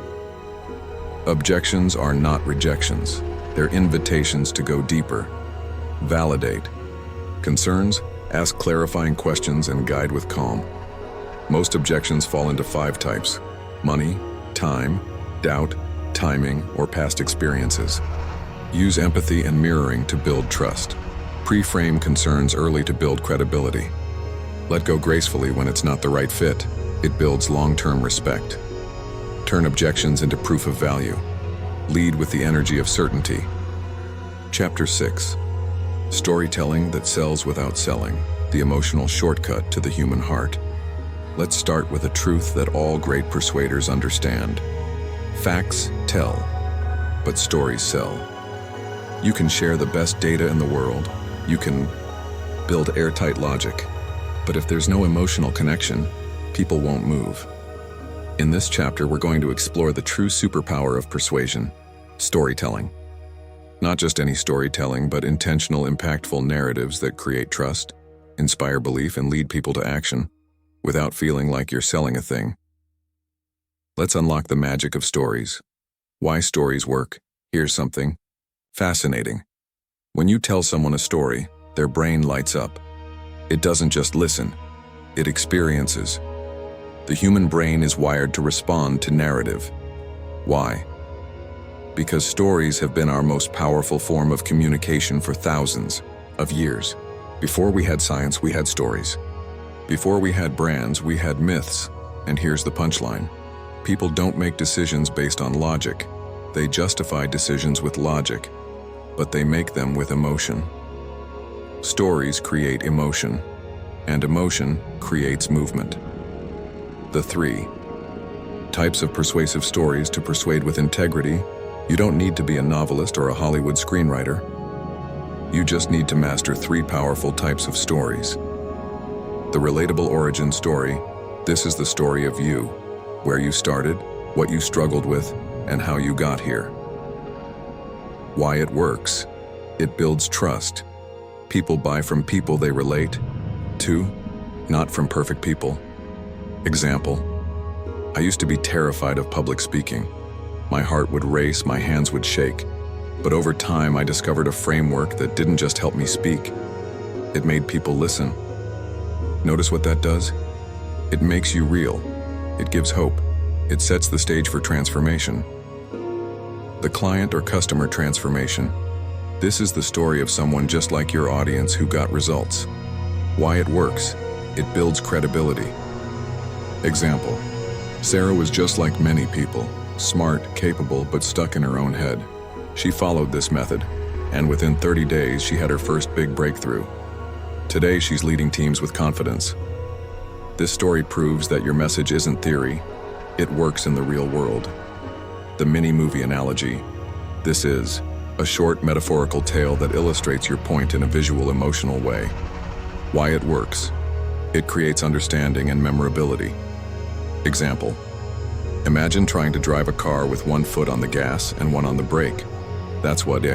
Objections are not rejections. They're invitations to go deeper. Validate. Concerns? Ask clarifying questions and guide with calm. Most objections fall into 5 types: money, time, doubt, timing, or past experiences. Use empathy and mirroring to build trust. Pre-frame concerns early to build credibility. Let go gracefully when it's not the right fit. It builds long-term respect. Turn objections into proof of value. Lead with the energy of certainty. Chapter 6. Storytelling that sells without selling. The emotional shortcut to the human heart. Let's start with a truth that all great persuaders understand. Facts tell, but stories sell. You can share the best data in the world. You can build airtight logic. But if there's no emotional connection, people won't move. In this chapter, we're going to explore the true superpower of persuasion, storytelling. Not just any storytelling, but intentional, impactful narratives that create trust, inspire belief, and lead people to action, without feeling like you're selling a thing. Let's unlock the magic of stories. Why stories work. Here's something fascinating. When you tell someone a story, their brain lights up. It doesn't just listen, it experiences. The human brain is wired to respond to narrative. Why? Because stories have been our most powerful form of communication for thousands of years. Before we had science, we had stories. Before we had brands, we had myths. And here's the punchline. People don't make decisions based on logic. They justify decisions with logic, but they make them with emotion. Stories create emotion, and emotion creates movement. The 3 types of persuasive stories to persuade with integrity. You don't need to be a novelist or a Hollywood screenwriter. You just need to master 3 powerful types of stories. The relatable origin story. This is the story of you, where you started, what you struggled with, and how you got here. Why it works. It builds trust. People buy from people they relate to, not from perfect people. Example. I used to be terrified of public speaking. My heart would race, my hands would shake. But over time, I discovered a framework that didn't just help me speak. It made people listen. Notice what that does? It makes you real. It gives hope. It sets the stage for transformation. The client or customer transformation. This is the story of someone just like your audience who got results. Why it works. It builds credibility. Example. Sarah was just like many people, smart, capable, but stuck in her own head. She followed this method, and within 30 days, she had her first big breakthrough. Today, she's leading teams with confidence. This story proves that your message isn't theory. It works in the real world. The mini-movie analogy. This is a short metaphorical tale that illustrates your point in a visual, emotional way. Why it works. It creates understanding and memorability. Example. Imagine trying to drive a car with one foot on the gas and one on the brake. That's what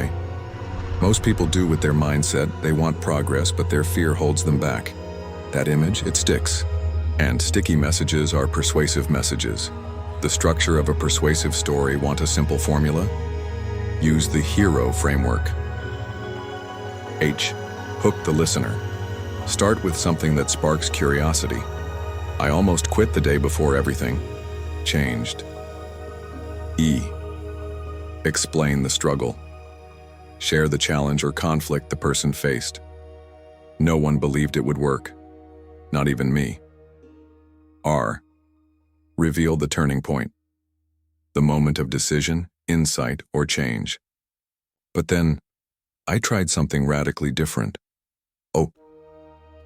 most people do with their mindset. They want progress, but their fear holds them back. That image, it sticks. And sticky messages are persuasive messages. The structure of a persuasive story. Want a simple formula? Use the hero framework. H. Hook the listener. Start with something that sparks curiosity. I almost quit the day before everything changed. E. Explain the struggle. Share the challenge or conflict the person faced. No one believed it would work, not even me. R. Reveal the turning point. The moment of decision, insight, or change. But then, I tried something radically different. O.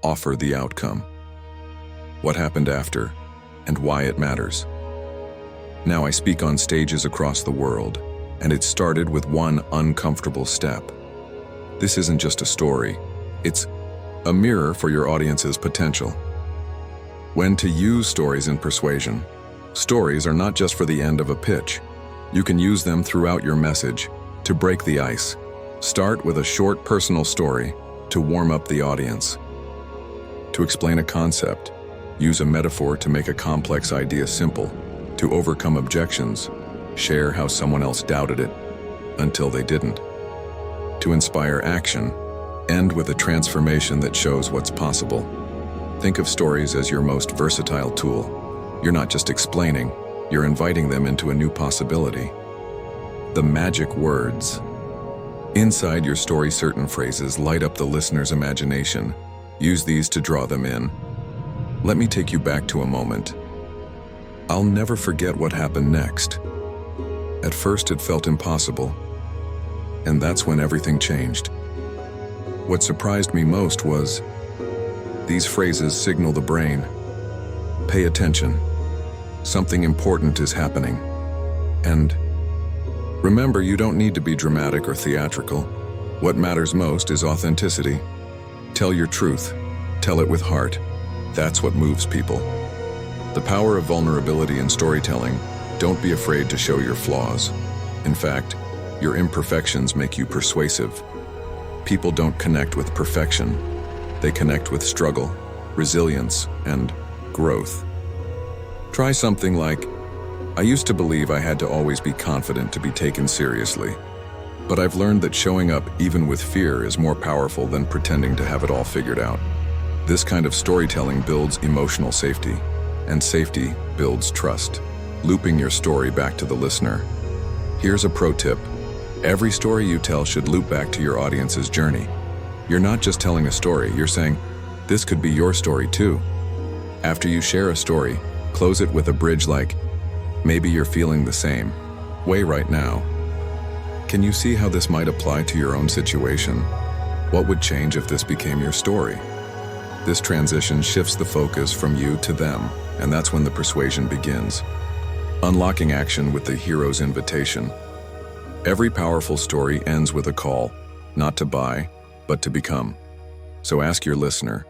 Offer the outcome. What happened after, and why it matters. Now I speak on stages across the world, and it started with one uncomfortable step. This isn't just a story, it's a mirror for your audience's potential. When to use stories in persuasion. Stories are not just for the end of a pitch. You can use them throughout your message to break the ice. Start with a short personal story to warm up the audience. To explain a concept, use a metaphor to make a complex idea simple. To overcome objections, share how someone else doubted it until they didn't. To inspire action, end with a transformation that shows what's possible. Think of stories as your most versatile tool. You're not just explaining, you're inviting them into a new possibility. The magic words. Inside your story, certain phrases light up the listener's imagination. Use these to draw them in. Let me take you back to a moment. I'll never forget what happened next. At first it felt impossible, and that's when everything changed. What surprised me most was these phrases signal the brain. Pay attention. Something important is happening. And remember, you don't need to be dramatic or theatrical. What matters most is authenticity. Tell your truth. Tell it with heart. That's what moves people. The power of vulnerability in storytelling. Don't be afraid to show your flaws. In fact, your imperfections make you persuasive. People don't connect with perfection. They connect with struggle, resilience, and growth. Try something like, I used to believe I had to always be confident to be taken seriously, but I've learned that showing up even with fear is more powerful than pretending to have it all figured out. This kind of storytelling builds emotional safety, and safety builds trust. Looping your story back to the listener. Here's a pro tip. Every story you tell should loop back to your audience's journey. You're not just telling a story, you're saying, this could be your story too. After you share a story, close it with a bridge like, maybe you're feeling the same way right now. Can you see how this might apply to your own situation? What would change if this became your story? This transition shifts the focus from you to them, and that's when the persuasion begins. Unlocking action with the hero's invitation. Every powerful story ends with a call, not to buy, but to become. So ask your listener,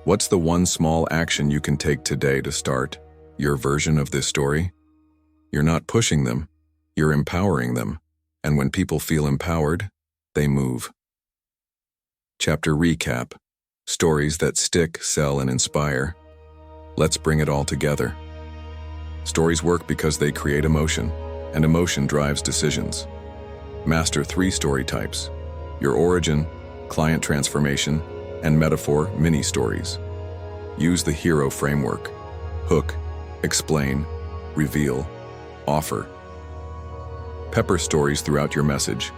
what's the one small action you can take today to start your version of this story? You're not pushing them, you're empowering them. And when people feel empowered, they move. Chapter recap. Stories that stick, sell, and inspire. Let's bring it all together. Stories work because they create emotion, and emotion drives decisions. Master 3 story types: your origin, client transformation, and metaphor mini-stories. Use the hero framework. Hook, explain, reveal, offer. Pepper stories throughout your message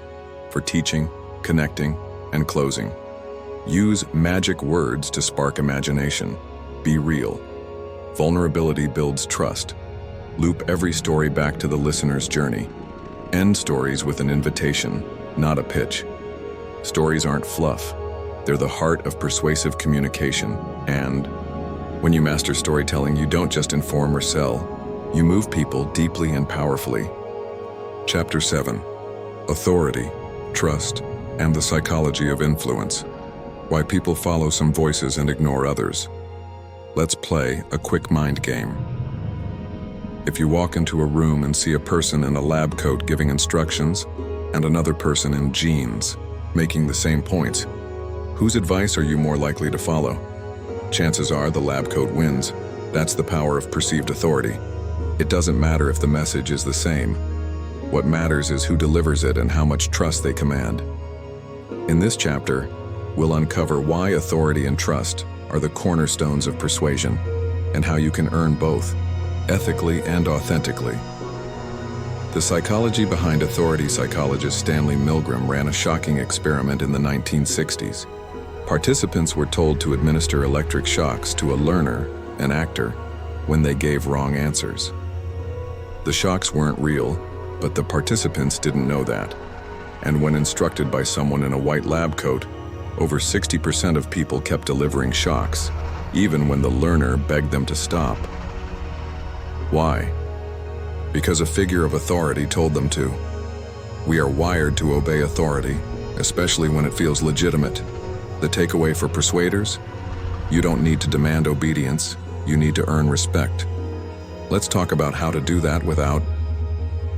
for teaching, connecting, and closing. Use magic words to spark imagination. Be real. Vulnerability builds trust. Loop every story back to the listener's journey. End stories with an invitation, not a pitch. Stories aren't fluff. They're the heart of persuasive communication. And when you master storytelling, you don't just inform or sell. You move people deeply and powerfully. Chapter 7. Authority, Trust, and the Psychology of Influence. Why people follow some voices and ignore others. Let's play a quick mind game. If you walk into a room and see a person in a lab coat giving instructions and another person in jeans making the same points, whose advice are you more likely to follow? Chances are the lab coat wins. That's the power of perceived authority. It doesn't matter if the message is the same. What matters is who delivers it and how much trust they command. In this chapter, we'll uncover why authority and trust are the cornerstones of persuasion, and how you can earn both, ethically and authentically. The psychology behind authority. Psychologist Stanley Milgram ran a shocking experiment in the 1960s. Participants were told to administer electric shocks to a learner, an actor, when they gave wrong answers. The shocks weren't real, but the participants didn't know that. And when instructed by someone in a white lab coat, over 60% of people kept delivering shocks, even when the learner begged them to stop. Why? Because a figure of authority told them to. We are wired to obey authority, especially when it feels legitimate. The takeaway for persuaders? You don't need to demand obedience, you need to earn respect. Let's talk about how to do that without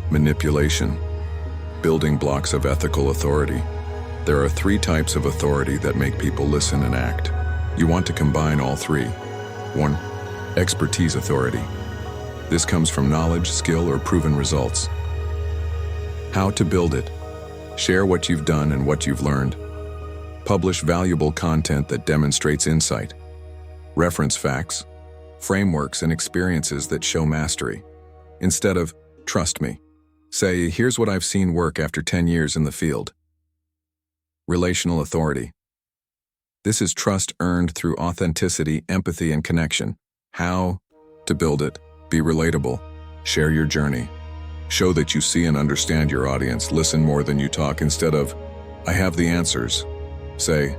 manipulation. Building blocks of ethical authority. There are 3 types of authority that make people listen and act. You want to combine all 3. 1. Expertise authority. This comes from knowledge, skill, or proven results. How to build it. Share what you've done and what you've learned. Publish valuable content that demonstrates insight. Reference facts, frameworks, and experiences that show mastery. Instead of, trust me, say, here's what I've seen work after 10 years in the field. Relational authority. This is trust earned through authenticity, empathy, and connection. How to build it. Be relatable. Share your journey. Show that you see and understand your audience. Listen more than you talk. Instead of, I have the answers. Say,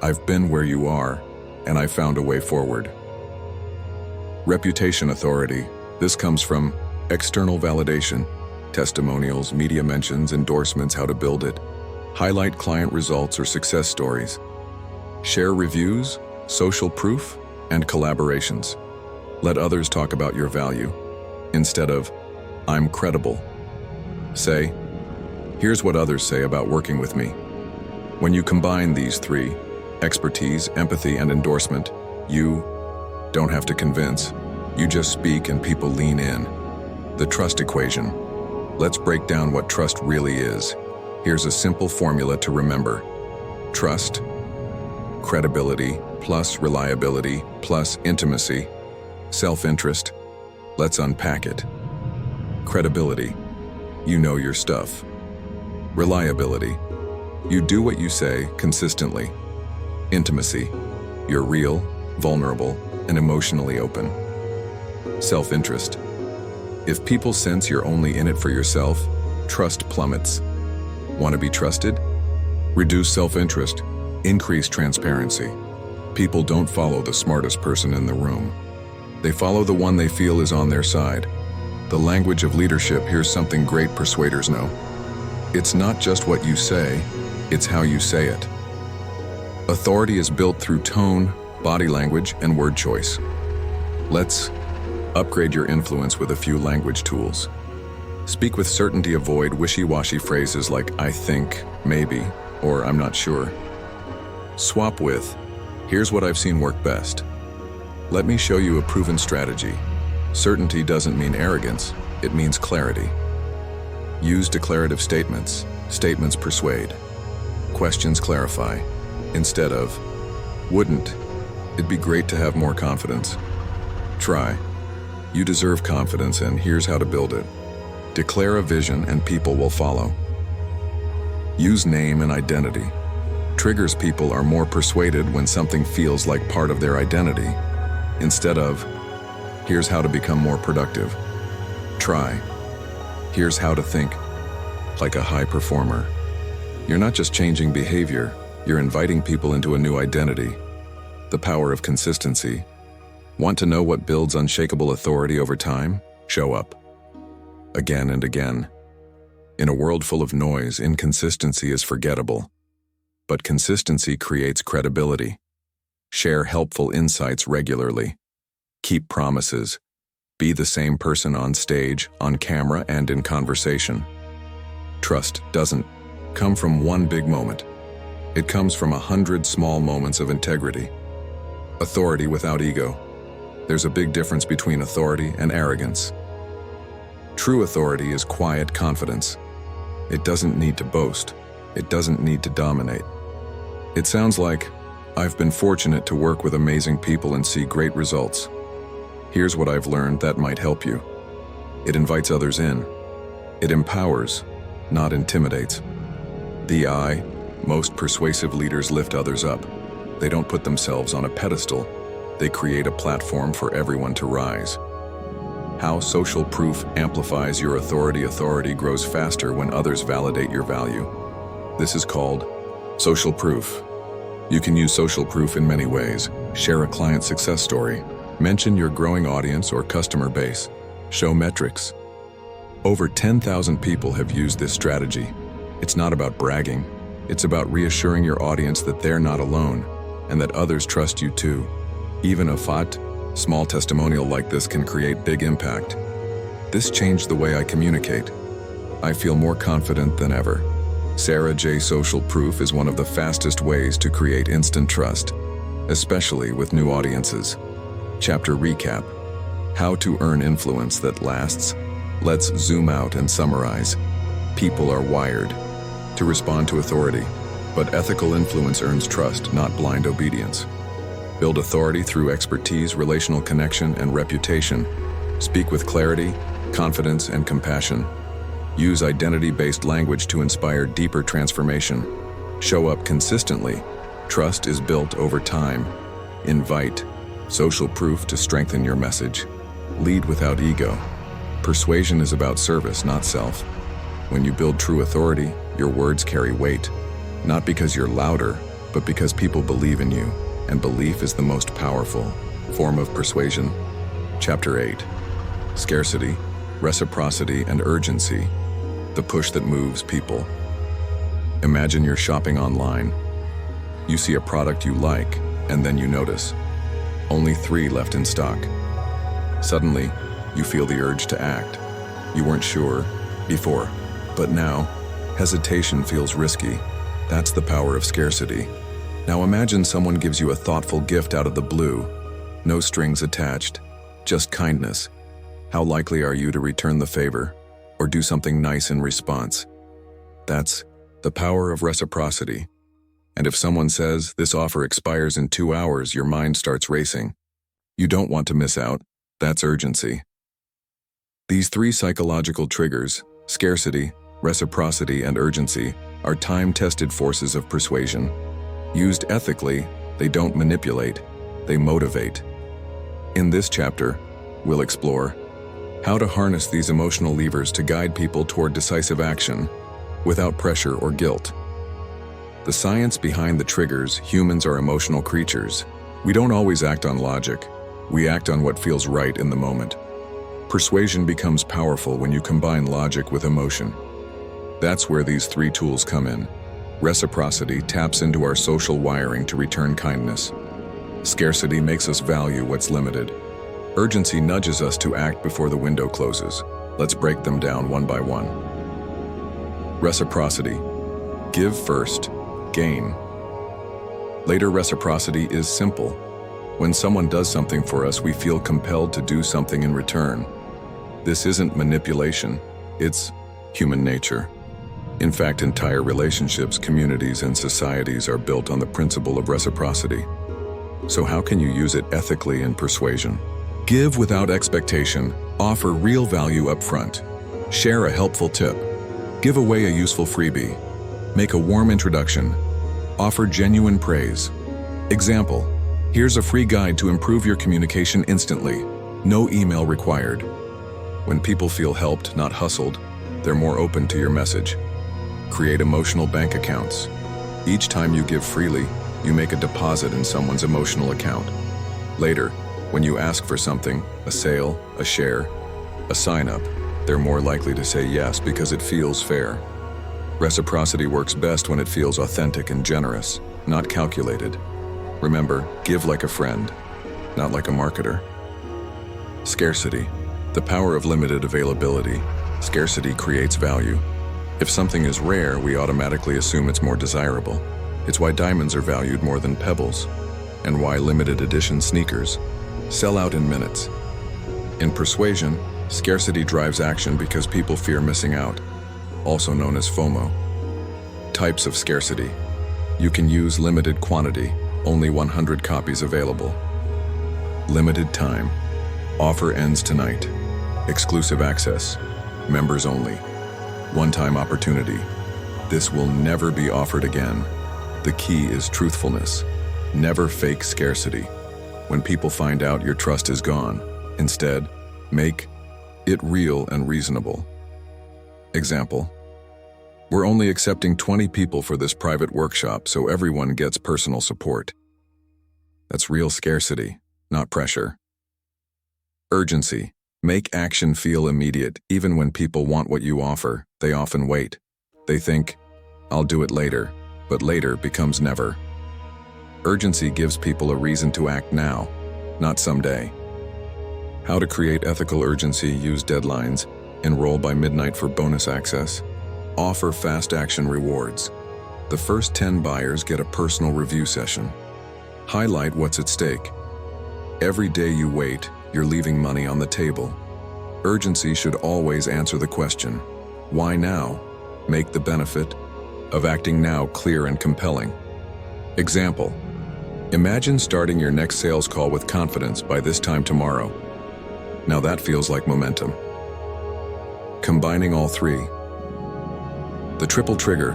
I've been where you are, and I found a way forward. Reputation authority. This comes from external validation, testimonials, media mentions, endorsements. How to build it. Highlight client results or success stories. Share reviews, social proof, and collaborations. Let others talk about your value. Instead of, I'm credible. Say, here's what others say about working with me. When you combine these 3, expertise, empathy, and endorsement, you don't have to convince. You just speak and people lean in. The trust equation. Let's break down what trust really is. Here's a simple formula to remember. Trust, credibility, plus reliability, plus intimacy. Self-interest. Let's unpack it. Credibility. You know your stuff. Reliability. You do what you say consistently. Intimacy. You're real, vulnerable, and emotionally open. Self-interest. If people sense you're only in it for yourself, trust plummets. Want to be trusted? Reduce self-interest. Increase transparency. People don't follow the smartest person in the room. They follow the one they feel is on their side. The language of leadership. Here's something great persuaders know. It's not just what you say, it's how you say it. Authority is built through tone, body language, and word choice. Let's upgrade your influence with a few language tools. Speak with certainty. Avoid wishy-washy phrases like I think, maybe, or I'm not sure. Swap with, here's what I've seen work best. Let me show you a proven strategy. Certainty doesn't mean arrogance, it means clarity. Use declarative statements. Statements persuade. Questions clarify. Instead of, wouldn't, it'd be great to have more confidence. Try. You deserve confidence and here's how to build it. Declare a vision and people will follow. Use name and identity. Triggers. People are more persuaded when something feels like part of their identity. Instead of, here's how to become more productive. Try. Here's how to think like a high performer. You're not just changing behavior, you're inviting people into a new identity. The power of consistency. Want to know what builds unshakable authority over time? Show up. Again and again. In a world full of noise, inconsistency is forgettable. But consistency creates credibility. Share helpful insights regularly. Keep promises. Be the same person on stage, on camera, and in conversation. Trust doesn't come from one big moment. It comes from 100 small moments of integrity. Authority without ego. There's a big difference between authority and arrogance. True authority is quiet confidence. It doesn't need to boast. It doesn't need to dominate. It sounds like, "I've been fortunate to work with amazing people and see great results. Here's what I've learned that might help you." It invites others in. It empowers, not intimidates. The I, most persuasive leaders lift others up. They don't put themselves on a pedestal. They create a platform for everyone to rise. How social proof amplifies your authority. Authority grows faster when others validate your value. This is called social proof. You can use social proof in many ways. Share a client success story. Mention your growing audience or customer base. Show metrics. Over 10,000 people have used this strategy. It's not about bragging. It's about reassuring your audience that they're not alone and that others trust you too. Even a small testimonial like this can create big impact. This changed the way I communicate. I feel more confident than ever. Sarah J. Social proof is one of the fastest ways to create instant trust, especially with new audiences. Chapter recap: How to earn influence that lasts. Let's zoom out and summarize. People are wired to respond to authority, but ethical influence earns trust, not blind obedience. Build authority through expertise, relational connection, and reputation. Speak with clarity, confidence, and compassion. Use identity-based language to inspire deeper transformation. Show up consistently. Trust is built over time. Invite social proof to strengthen your message. Lead without ego. Persuasion is about service, not self. When you build true authority, your words carry weight, not because you're louder, but because people believe in you, and belief is the most powerful form of persuasion. Chapter 8: Scarcity, Reciprocity, and Urgency. The push that moves people. Imagine you're shopping online. You see a product you like, and then you notice only 3 left in stock. Suddenly, you feel the urge to act. You weren't sure before, but now, hesitation feels risky. That's the power of scarcity. Now imagine someone gives you a thoughtful gift out of the blue. No strings attached, just kindness. How likely are you to return the favor or do something nice in response? That's the power of reciprocity. And if someone says, "This offer expires in 2 hours," your mind starts racing. You don't want to miss out. That's urgency. These 3 psychological triggers, scarcity, reciprocity, and urgency, are time-tested forces of persuasion. Used ethically, they don't manipulate, they motivate. In this chapter, we'll explore how to harness these emotional levers to guide people toward decisive action without pressure or guilt. The science behind the triggers. Humans are emotional creatures. We don't always act on logic. We act on what feels right in the moment. Persuasion becomes powerful when you combine logic with emotion. That's where these 3 tools come in. Reciprocity taps into our social wiring to return kindness. Scarcity makes us value what's limited. Urgency nudges us to act before the window closes. Let's break them down one by one. Reciprocity. Give first, gain later. Reciprocity is simple. When someone does something for us, we feel compelled to do something in return. This isn't manipulation, it's human nature. In fact, entire relationships, communities, and societies are built on the principle of reciprocity. So how can you use it ethically in persuasion? Give without expectation. Offer real value up front. Share a helpful tip. Give away a useful freebie. Make a warm introduction. Offer genuine praise. Example: here's a free guide to improve your communication instantly. No email required. When people feel helped, not hustled, they're more open to your message. Create emotional bank accounts. Each time you give freely, you make a deposit in someone's emotional account. Later, when you ask for something, a sale, a share, a sign-up, they're more likely to say yes because it feels fair. Reciprocity works best when it feels authentic and generous, not calculated. Remember, give like a friend, not like a marketer. Scarcity. The power of limited availability. Scarcity creates value. If something is rare, we automatically assume it's more desirable. It's why diamonds are valued more than pebbles. and why limited edition sneakers sell out in minutes. In Persuasion, scarcity drives action because people fear missing out, also known as FOMO. Types of scarcity. You can use limited quantity, only 100 copies available. Limited time. Offer ends tonight. Exclusive access. Members only. One-time opportunity. This will never be offered again. The key is truthfulness. Never fake scarcity. When people find out, your trust is gone. Instead, make it real and reasonable. Example: we're only accepting 20 people for this private workshop, so everyone gets personal support. That's real scarcity, not pressure. Urgency. Make action feel immediate. Even when people want what you offer, they often wait. They think, I'll do it later, but later becomes never. Urgency gives people a reason to act now, not someday. How to create ethical urgency: use deadlines, enroll by midnight for bonus access, offer fast action rewards. The first 10 buyers get a personal review session. Highlight what's at stake. Every day you wait, you're leaving money on the table. Urgency should always answer the question, why now? Make the benefit of acting now clear and compelling. Example: imagine starting your next sales call with confidence by this time tomorrow. Now that feels like momentum. Combining all three. The triple trigger.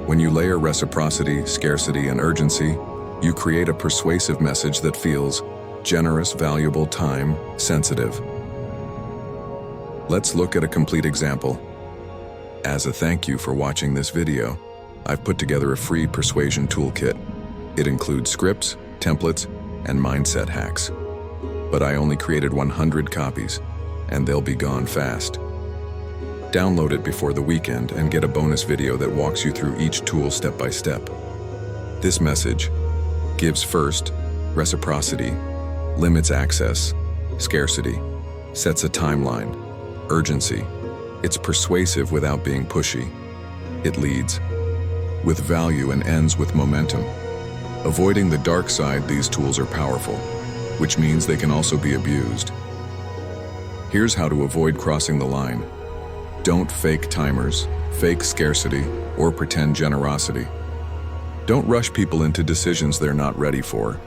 When you layer reciprocity, scarcity, and urgency, you create a persuasive message that feels generous, valuable, time, sensitive. Let's look at a complete example. As a thank you for watching this video, I've put together a free persuasion toolkit. It includes scripts, templates, and mindset hacks. But I only created 100 copies, and they'll be gone fast. Download it before the weekend and get a bonus video that walks you through each tool step by step. This message gives first, reciprocity, limits access, scarcity, sets a timeline, urgency. It's persuasive without being pushy. It leads with value and ends with momentum. Avoiding the dark side, these tools are powerful, which means they can also be abused. Here's how to avoid crossing the line. Don't fake timers, fake scarcity, or pretend generosity. Don't rush people into decisions they're not ready for.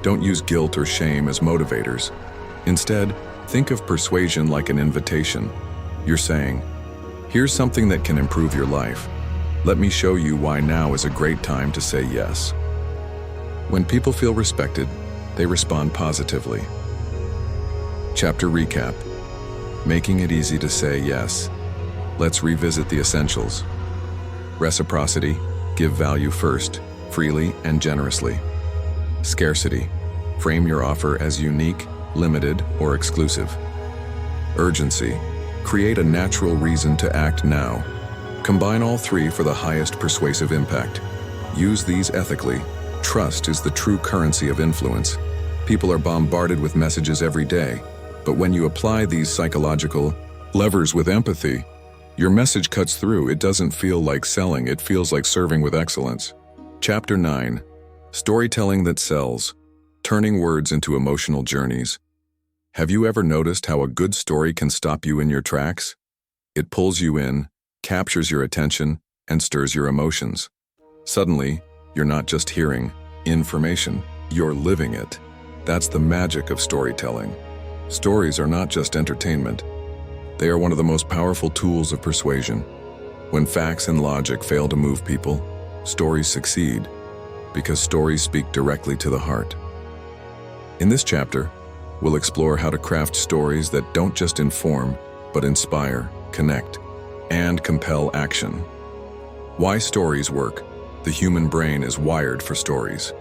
Don't use guilt or shame as motivators. Instead, think of persuasion like an invitation. You're saying, here's something that can improve your life. Let me show you why now is a great time to say yes. When people feel respected, they respond positively. Chapter recap. Making it easy to say yes. Let's revisit the essentials. Reciprocity. Give value first, freely and generously. Scarcity. Frame your offer as unique, limited, or exclusive. Urgency. Create a natural reason to act now. Combine all three for the highest persuasive impact. Use these ethically. Trust is the true currency of influence. People are bombarded with messages every day, but when you apply these psychological levers with empathy, your message cuts through. It doesn't feel like selling, it feels like serving with excellence. Chapter 9. Storytelling that sells. Turning words into emotional journeys. Have you ever noticed how a good story can stop you in your tracks? It pulls you in, captures your attention, and stirs your emotions. Suddenly, you're not just hearing information, you're living it. That's the magic of storytelling. Stories are not just entertainment. They are one of the most powerful tools of persuasion. When facts and logic fail to move people, stories succeed, because stories speak directly to the heart. In this chapter, we'll explore how to craft stories that don't just inform, but inspire, connect, and compel action. Why stories work. The human brain is wired for stories.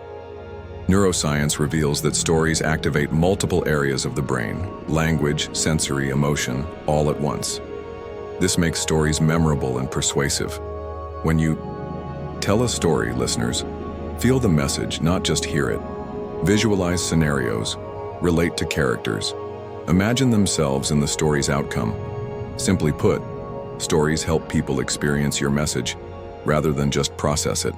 Neuroscience reveals that stories activate multiple areas of the brain: language, sensory, emotion, all at once. This makes stories memorable and persuasive. When you tell a story, listeners, feel the message, not just hear it. Visualize scenarios, relate to characters, imagine themselves in the story's outcome. Simply put, stories help people experience your message rather than just process it.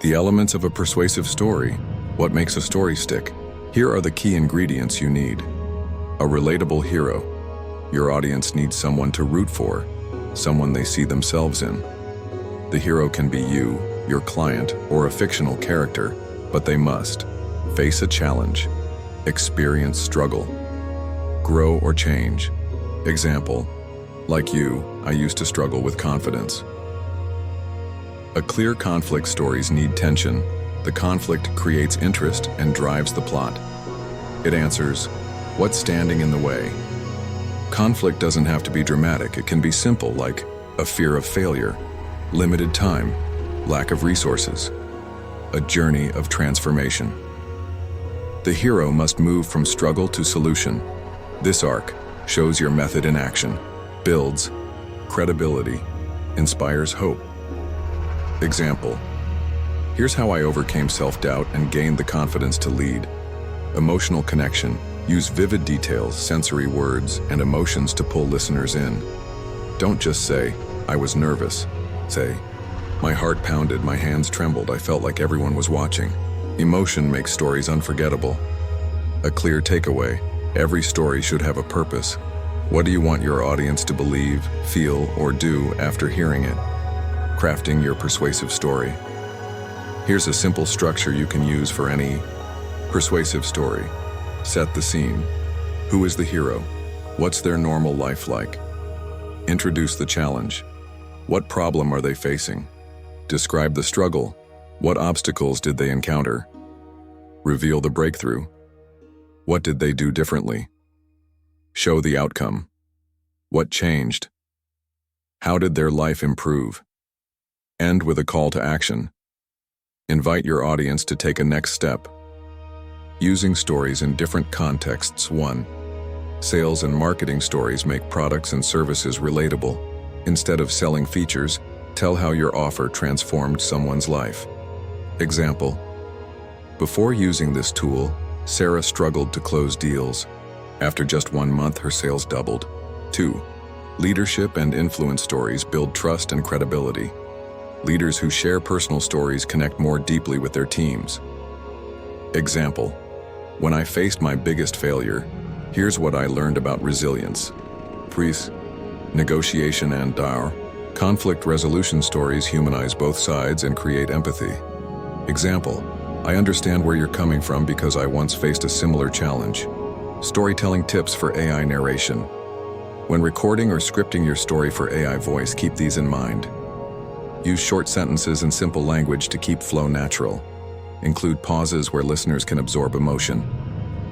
The elements of a persuasive story: What makes a story stick? Here are the key ingredients you need. A relatable hero. Your audience needs someone to root for, someone they see themselves in. The hero can be you, your client, or a fictional character, but they must face a challenge, experience struggle, grow or change. Example, like you, I used to struggle with confidence. A clear conflict. Stories need tension. The conflict creates interest and drives the plot. It answers, what's standing in the way? Conflict doesn't have to be dramatic. It can be simple, like a fear of failure, limited time, lack of resources, a journey of transformation. The hero must move from struggle to solution. This arc shows your method in action, builds credibility, inspires hope. Example, here's how I overcame self-doubt and gained the confidence to lead. Emotional connection. Use vivid details, sensory words, and emotions to pull listeners in. Don't just say, I was nervous. Say, my heart pounded, my hands trembled, I felt like everyone was watching. Emotion makes stories unforgettable. A clear takeaway. Every story should have a purpose. What do you want your audience to believe, feel, or do after hearing it? Crafting your persuasive story. Here's a simple structure you can use for any persuasive story. Set the scene. Who is the hero? What's their normal life like? Introduce the challenge. What problem are they facing? Describe the struggle. What obstacles did they encounter? Reveal the breakthrough. What did they do differently? Show the outcome. What changed? How did their life improve? End with a call to action. Invite your audience to take a next step. Using stories in different contexts. 1. Sales and marketing stories make products and services relatable. Instead of selling features, tell how your offer transformed someone's life. Example, before using this tool, Sarah struggled to close deals. After just 1 month, her sales doubled. 2. Leadership and influence stories build trust and credibility. Leaders who share personal stories connect more deeply with their teams. Example, when I faced my biggest failure, here's what I learned about resilience. Prise, negotiation and conflict resolution stories humanize both sides and create empathy. Example, I understand where you're coming from because I once faced a similar challenge. Storytelling tips for AI narration. When recording or scripting your story for AI voice, keep these in mind. Use short sentences and simple language to keep flow natural. Include pauses where listeners can absorb emotion.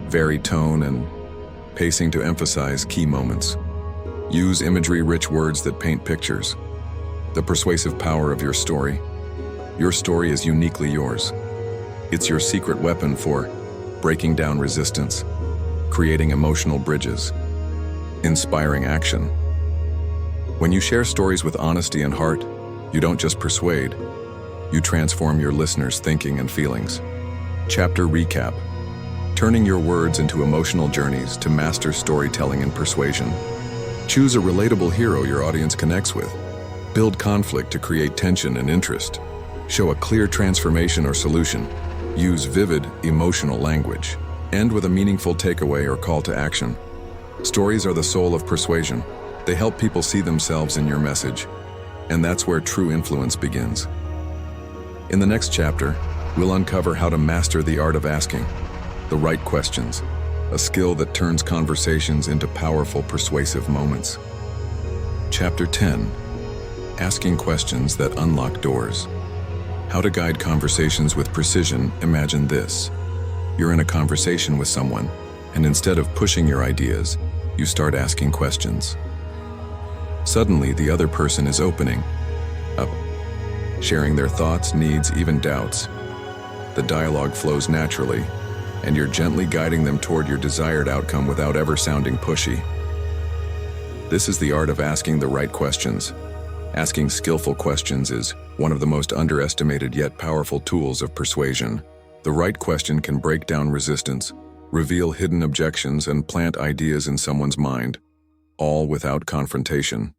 Vary tone and pacing to emphasize key moments. Use imagery-rich words that paint pictures. The persuasive power of your story. Your story is uniquely yours. It's your secret weapon for breaking down resistance, creating emotional bridges, inspiring action. When you share stories with honesty and heart, you don't just persuade, you transform your listeners' thinking and feelings. Chapter recap. Turning your words into emotional journeys to master storytelling and persuasion. Choose a relatable hero your audience connects with. Build conflict to create tension and interest. Show a clear transformation or solution. Use vivid, emotional language. End with a meaningful takeaway or call to action. Stories are the soul of persuasion. They help people see themselves in your message. And that's where true influence begins. In the next chapter, we'll uncover how to master the art of asking the right questions, a skill that turns conversations into powerful, persuasive moments. Chapter 10. Asking questions that unlock doors. How to guide conversations with precision. Imagine this. You're in a conversation with someone, and instead of pushing your ideas, you start asking questions. Suddenly, the other person is opening up, sharing their thoughts, needs, even doubts. The dialogue flows naturally, and you're gently guiding them toward your desired outcome without ever sounding pushy. This is the art of asking the right questions. Asking skillful questions is one of the most underestimated yet powerful tools of persuasion. The right question can break down resistance, reveal hidden objections, and plant ideas in someone's mind, all without confrontation.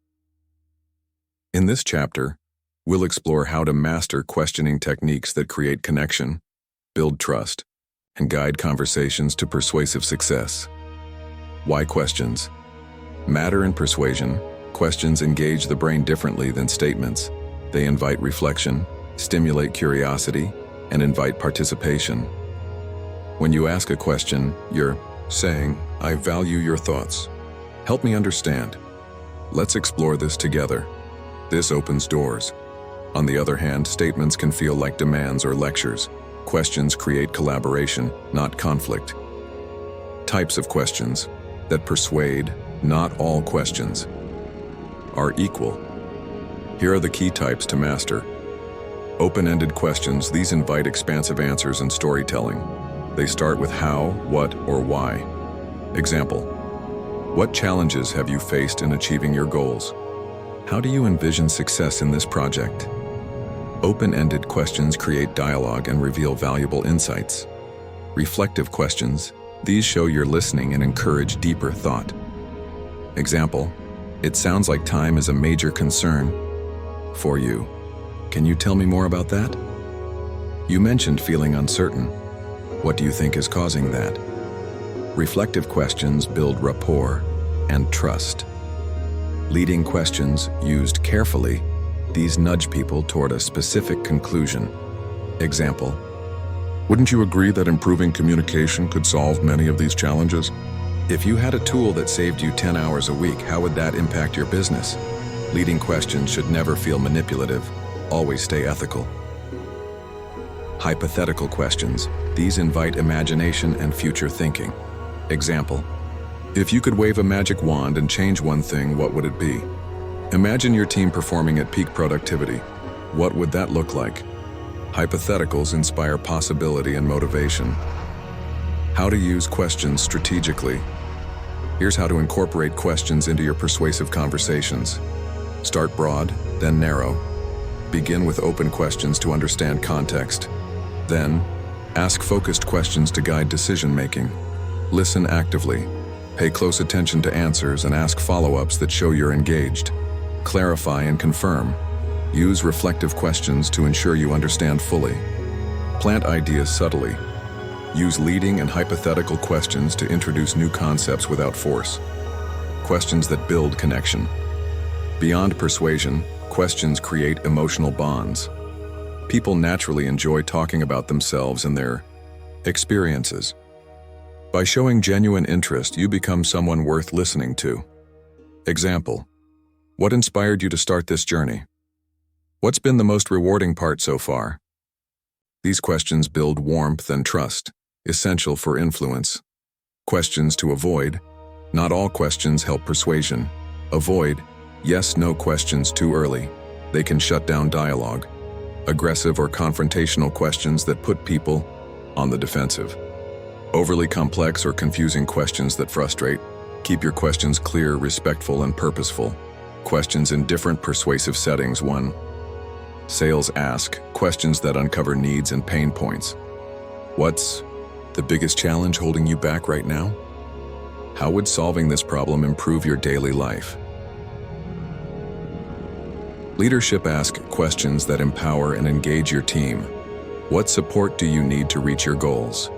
In this chapter, we'll explore how to master questioning techniques that create connection, build trust, and guide conversations to persuasive success. Why questions? Matter in persuasion. Questions engage the brain differently than statements. They invite reflection, stimulate curiosity, and invite participation. When you ask a question, you're saying, "I value your thoughts. Help me understand. Let's explore this together." This opens doors. On the other hand, statements can feel like demands or lectures. Questions create collaboration, not conflict. Types of questions that persuade. Not all questions are equal. Here are the key types to master. Open-ended questions. These invite expansive answers and storytelling. They start with how, what, or why. Example: what challenges have you faced in achieving your goals? How do you envision success in this project? Open-ended questions create dialogue and reveal valuable insights. Reflective questions. These show you're listening and encourage deeper thought. Example: it sounds like time is a major concern for you. Can you tell me more about that? You mentioned feeling uncertain. What do you think is causing that? Reflective questions build rapport and trust. Leading questions, used carefully, these nudge people toward a specific conclusion. Example: wouldn't you agree that improving communication could solve many of these challenges? If you had a tool that saved you 10 hours a week, how would that impact your business? Leading questions should never feel manipulative. Always stay ethical. Hypothetical questions. These invite imagination and future thinking. Example: if you could wave a magic wand and change one thing, what would it be? Imagine your team performing at peak productivity. What would that look like? Hypotheticals inspire possibility and motivation. How to use questions strategically. Here's how to incorporate questions into your persuasive conversations. Start broad, then narrow. Begin with open questions to understand context. Then, ask focused questions to guide decision-making. Listen actively. Pay close attention to answers and ask follow-ups that show you're engaged. Clarify and confirm. Use reflective questions to ensure you understand fully. Plant ideas subtly. Use leading and hypothetical questions to introduce new concepts without force. Questions that build connection. Beyond persuasion, questions create emotional bonds. People naturally enjoy talking about themselves and their experiences. By showing genuine interest, you become someone worth listening to. Example: what inspired you to start this journey? What's been the most rewarding part so far? These questions build warmth and trust, essential for influence. Questions to avoid. Not all questions help persuasion. Avoid yes/no questions too early. They can shut down dialogue. Aggressive or confrontational questions that put people on the defensive. Overly complex or confusing questions that frustrate. Keep your questions clear, respectful, and purposeful. Questions in different persuasive settings. 1. Sales ask questions that uncover needs and pain points. What's the biggest challenge holding you back right now? How would solving this problem improve your daily life? Leadership ask questions that empower and engage your team. What support do you need to reach your goals?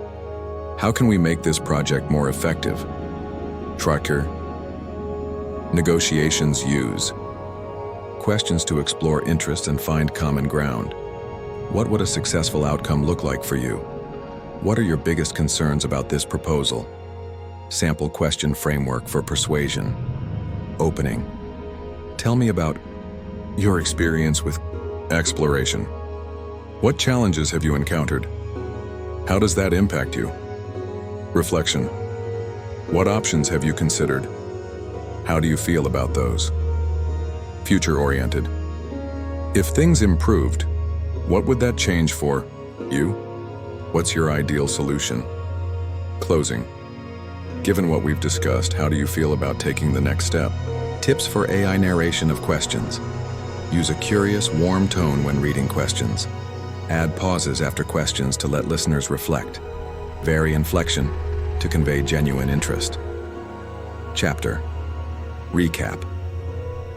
How can we make this project more effective? Tracker. Negotiations use questions to explore interest and find common ground. What would a successful outcome look like for you? What are your biggest concerns about this proposal? Sample question framework for persuasion. Opening. Tell me about your experience with exploration. What challenges have you encountered? How does that impact you? Reflection. What options have you considered? How do you feel about those? Future-oriented. If things improved, what would that change for you? What's your ideal solution? Closing. Given what we've discussed, how do you feel about taking the next step? Tips for AI narration of questions. Use a curious, warm tone when reading questions. Add pauses after questions to let listeners reflect. Vary inflection to convey genuine interest. Chapter. Recap.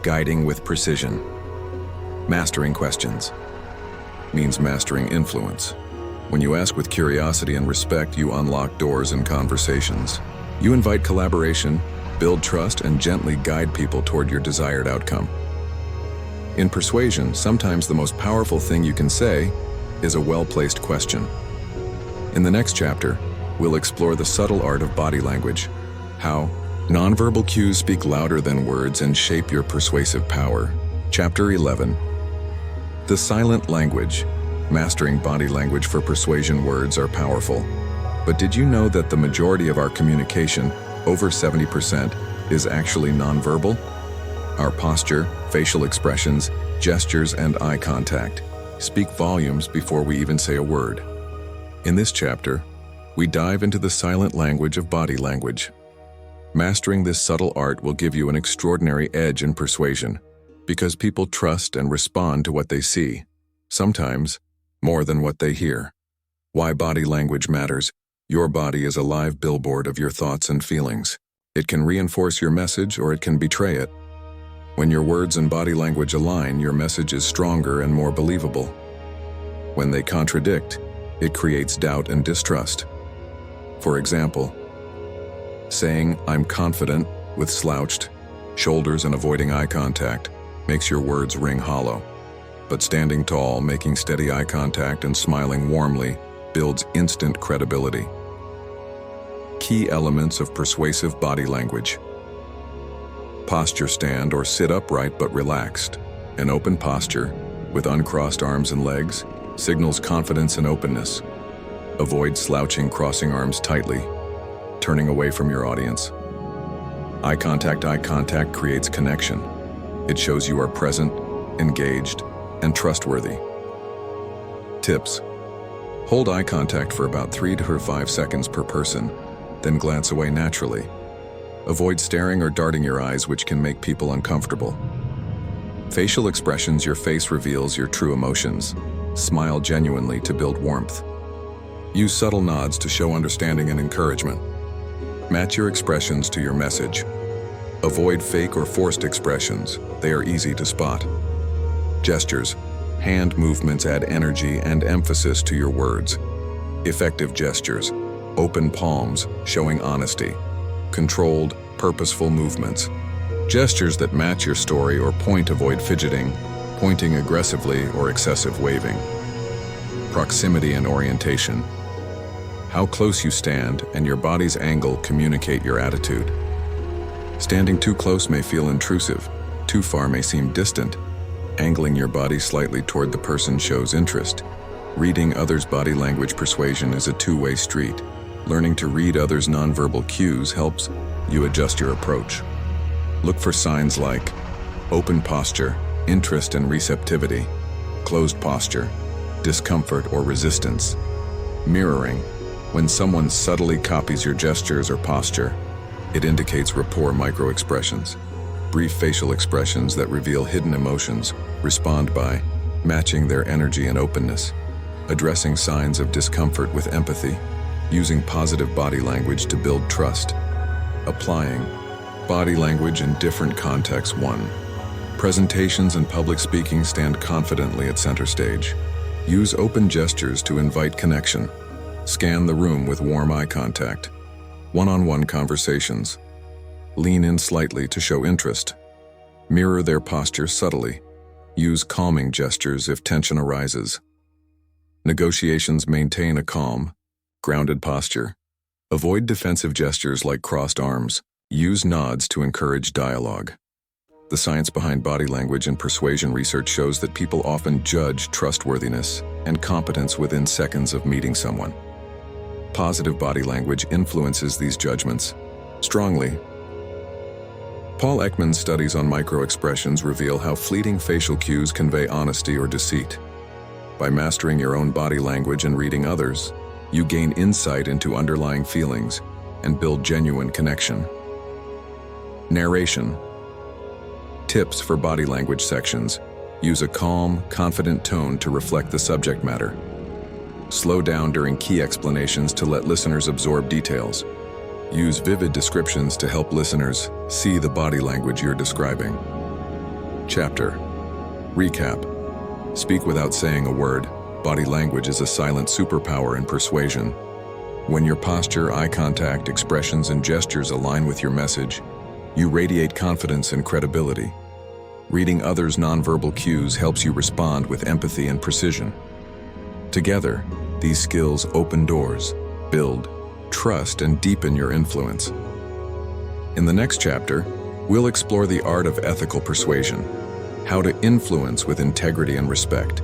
Guiding with precision. Mastering questions means mastering influence, When you ask with curiosity and respect, you unlock doors in conversations. You invite collaboration, build trust, and gently guide people toward your desired outcome. In persuasion, sometimes the most powerful thing you can say is a well-placed question. In the next chapter, we'll explore the subtle art of body language, how nonverbal cues speak louder than words and shape your persuasive power. Chapter 11. The silent language. Mastering body language for persuasion. Words are powerful. But did you know that the majority of our communication, over 70%, is actually nonverbal? Our posture, facial expressions, gestures, and eye contact speak volumes before we even say a word. In this chapter, we dive into the silent language of body language. Mastering this subtle art will give you an extraordinary edge in persuasion, because people trust and respond to what they see, sometimes more than what they hear. Why body language matters. Your body is a live billboard of your thoughts and feelings. It can reinforce your message or it can betray it. When your words and body language align, your message is stronger and more believable. When they contradict, it creates doubt and distrust. For example, saying, "I'm confident," with slouched shoulders and avoiding eye contact makes your words ring hollow. But standing tall, making steady eye contact, and smiling warmly builds instant credibility. Key elements of persuasive body language. Posture. Stand or sit upright but relaxed. An open posture, with uncrossed arms and legs, signals confidence and openness. Avoid slouching, crossing arms tightly, turning away from your audience. Eye contact. Eye contact creates connection. It shows you are present, engaged, and trustworthy. Tips. Hold eye contact for about 3 to 5 seconds per person, then glance away naturally. Avoid staring or darting your eyes, which can make people uncomfortable. Facial expressions. Your face reveals your true emotions. Smile genuinely to build warmth. Use subtle nods to show understanding and encouragement. Match your expressions to your message. Avoid fake or forced expressions. They are easy to spot. Gestures. Hand movements add energy and emphasis to your words. Effective gestures. Open palms, showing honesty. Controlled, purposeful movements. Gestures that match your story or point. Avoid fidgeting, pointing aggressively, or excessive waving. Proximity and orientation. How close you stand and your body's angle communicate your attitude. Standing too close may feel intrusive. Too far may seem distant. Angling your body slightly toward the person shows interest. Reading others' body language. Persuasion is a two-way street. Learning to read others' nonverbal cues helps you adjust your approach. Look for signs like open posture, interest and receptivity; closed posture, discomfort or resistance; mirroring. When someone subtly copies your gestures or posture, it indicates rapport. Micro-expressions. Brief facial expressions that reveal hidden emotions. Respond by matching their energy and openness. Addressing signs of discomfort with empathy. Using positive body language to build trust. Applying body language in different contexts. 1. Presentations and public speaking. Stand confidently at center stage. Use open gestures to invite connection. Scan the room with warm eye contact. One-on-one conversations. Lean in slightly to show interest. Mirror their posture subtly. Use calming gestures if tension arises. Negotiations. Maintain a calm, grounded posture. Avoid defensive gestures like crossed arms. Use nods to encourage dialogue. The science behind body language and persuasion. Research shows that people often judge trustworthiness and competence within seconds of meeting someone. Positive body language influences these judgments strongly. Paul Ekman's studies on micro-expressions reveal how fleeting facial cues convey honesty or deceit. By mastering your own body language and reading others, you gain insight into underlying feelings and build genuine connection. Narration. Tips for body language sections. Use a calm, confident tone to reflect the subject matter. Slow down during key explanations to let listeners absorb details. Use vivid descriptions to help listeners see the body language you're describing. Chapter. Recap. Speak without saying a word. Body language is a silent superpower in persuasion. When your posture, eye contact, expressions, and gestures align with your message, you radiate confidence and credibility. Reading others' nonverbal cues helps you respond with empathy and precision. Together, these skills open doors, build trust, and deepen your influence. In the next chapter, we'll explore the art of ethical persuasion, how to influence with integrity and respect,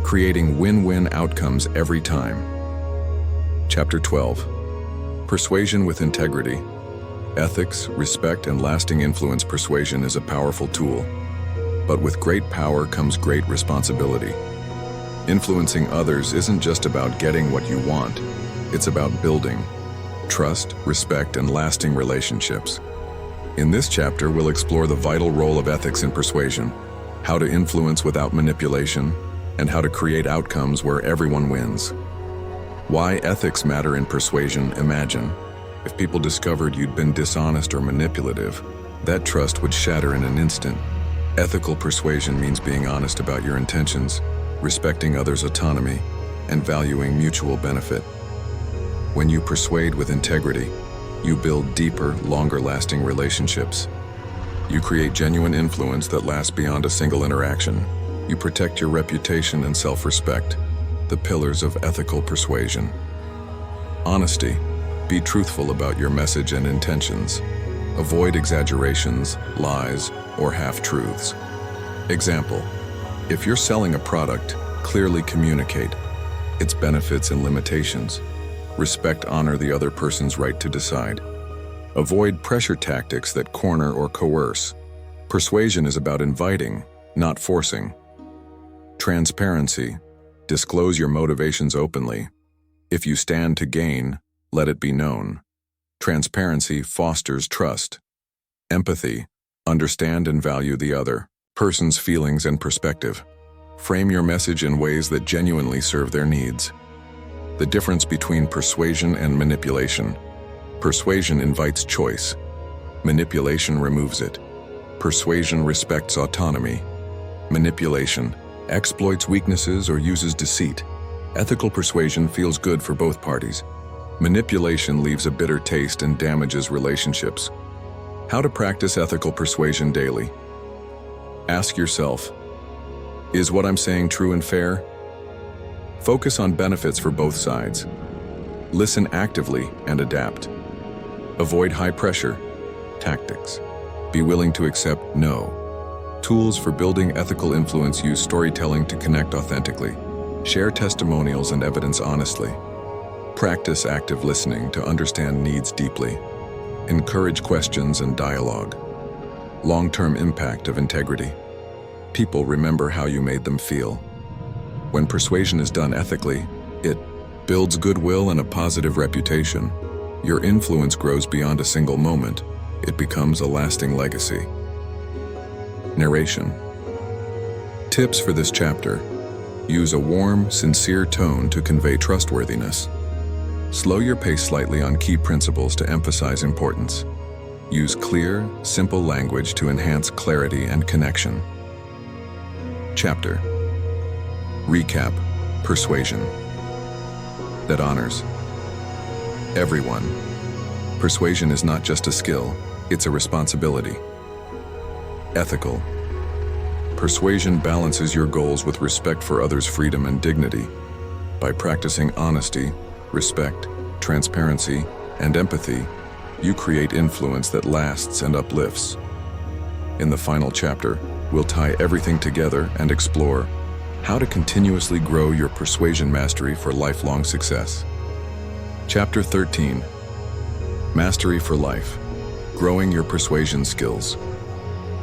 creating win-win outcomes every time. Chapter 12. Persuasion with integrity. Ethics, respect, and lasting influence. Persuasion is a powerful tool, but with great power comes great responsibility. Influencing others isn't just about getting what you want, it's about building trust, respect, and lasting relationships. In this chapter, we'll explore the vital role of ethics in persuasion, how to influence without manipulation, and how to create outcomes where everyone wins. Why ethics matter in persuasion. Imagine if people discovered you'd been dishonest or manipulative, that trust would shatter in an instant. Ethical persuasion means being honest about your intentions, respecting others' autonomy, and valuing mutual benefit. When you persuade with integrity, you build deeper, longer-lasting relationships. You create genuine influence that lasts beyond a single interaction. You protect your reputation and self-respect, the pillars of ethical persuasion. Honesty. Be truthful about your message and intentions. Avoid exaggerations, lies, or half-truths. Example: if you're selling a product, clearly communicate its benefits and limitations. Respect, honor the other person's right to decide. Avoid pressure tactics that corner or coerce. Persuasion is about inviting, not forcing. Transparency. Disclose your motivations openly. If you stand to gain, let it be known. Transparency fosters trust. Empathy. Understand and value the other person's feelings and perspective. Frame your message in ways that genuinely serve their needs. The difference between persuasion and manipulation. Persuasion invites choice. Manipulation removes it. Persuasion respects autonomy. Manipulation exploits weaknesses or uses deceit. Ethical persuasion feels good for both parties. Manipulation leaves a bitter taste and damages relationships. How to practice ethical persuasion daily. Ask yourself, is what I'm saying true and fair? Focus on benefits for both sides. Listen actively and adapt. Avoid high-pressure tactics. Be willing to accept no. Tools for building ethical influence. Use storytelling to connect authentically. Share testimonials and evidence honestly. Practice active listening to understand needs deeply. Encourage questions and dialogue. Long-term impact of integrity. People remember how you made them feel. When persuasion is done ethically, it builds goodwill and a positive reputation. Your influence grows beyond a single moment. It becomes a lasting legacy. Narration. Tips for this chapter. Use a warm, sincere tone to convey trustworthiness. Slow your pace slightly on key principles to emphasize importance. Use clear, simple language to enhance clarity and connection. Chapter. Recap. Persuasion. That honors everyone. Persuasion is not just a skill, it's a responsibility. Ethical. Persuasion balances your goals with respect for others' freedom and dignity. By practicing honesty, respect, transparency, and empathy, you create influence that lasts and uplifts. In the final chapter, we'll tie everything together and explore how to continuously grow your persuasion mastery for lifelong success. Chapter 13. Mastery for life. Growing your persuasion skills.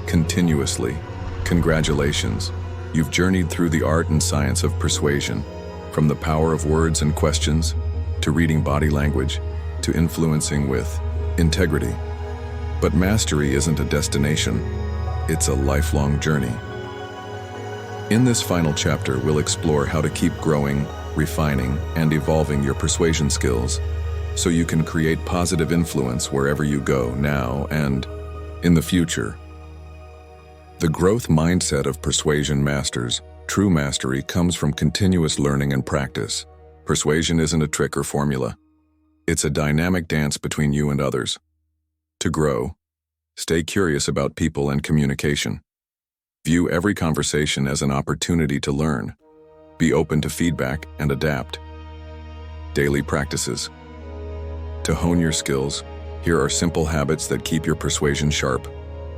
Continuously. Congratulations. You've journeyed through the art and science of persuasion, from the power of words and questions, to reading body language, to influencing with integrity. But mastery isn't a destination, it's a lifelong journey. In this final chapter, we'll explore how to keep growing, refining, and evolving your persuasion skills so you can create positive influence wherever you go now and in the future. The growth mindset of persuasion masters True mastery comes from continuous learning and practice. Persuasion isn't a trick or formula. It's a dynamic dance between you and others. To grow, stay curious about people and communication. View every conversation as an opportunity to learn. Be open to feedback and adapt. Daily practices. To hone your skills, here are simple habits that keep your persuasion sharp.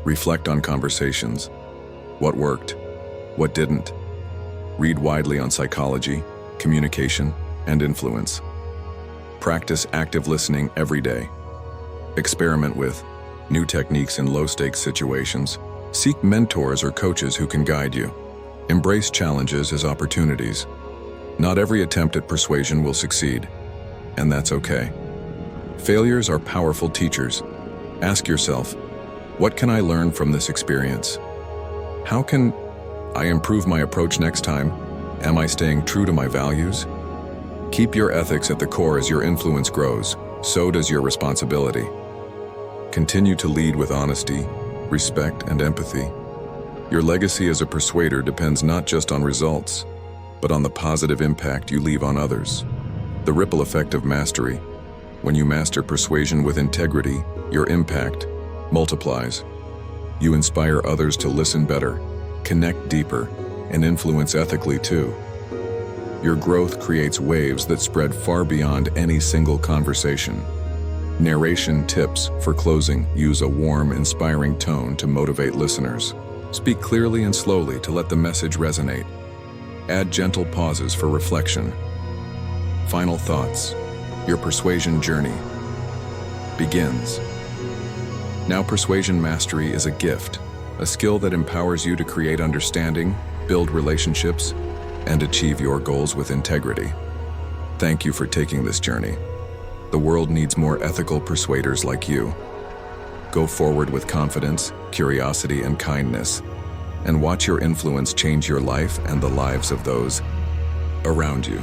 Reflect on conversations. What worked? What didn't? Read widely on psychology, communication, and influence. Practice active listening every day. Experiment with new techniques in low-stakes situations. Seek mentors or coaches who can guide you. Embrace challenges as opportunities. Not every attempt at persuasion will succeed, and that's okay. Failures are powerful teachers. Ask yourself, what can I learn from this experience? How can I improve my approach next time? Am I staying true to my values? Keep your ethics at the core as your influence grows. So does your responsibility. Continue to lead with honesty, respect, and empathy. Your legacy as a persuader depends not just on results, but on the positive impact you leave on others. The ripple effect of mastery. When you master persuasion with integrity, your impact multiplies. You inspire others to listen better, connect deeper, and influence ethically too. Your growth creates waves that spread far beyond any single conversation. Narration tips for closing. Use a warm, inspiring tone to motivate listeners. Speak clearly and slowly to let the message resonate. Add gentle pauses for reflection. Final thoughts. Your persuasion journey begins. Now, persuasion mastery is a gift, a skill that empowers you to create understanding, build relationships, and achieve your goals with integrity. Thank you for taking this journey. The world needs more ethical persuaders like you. Go forward with confidence, curiosity, and kindness, and watch your influence change your life and the lives of those around you.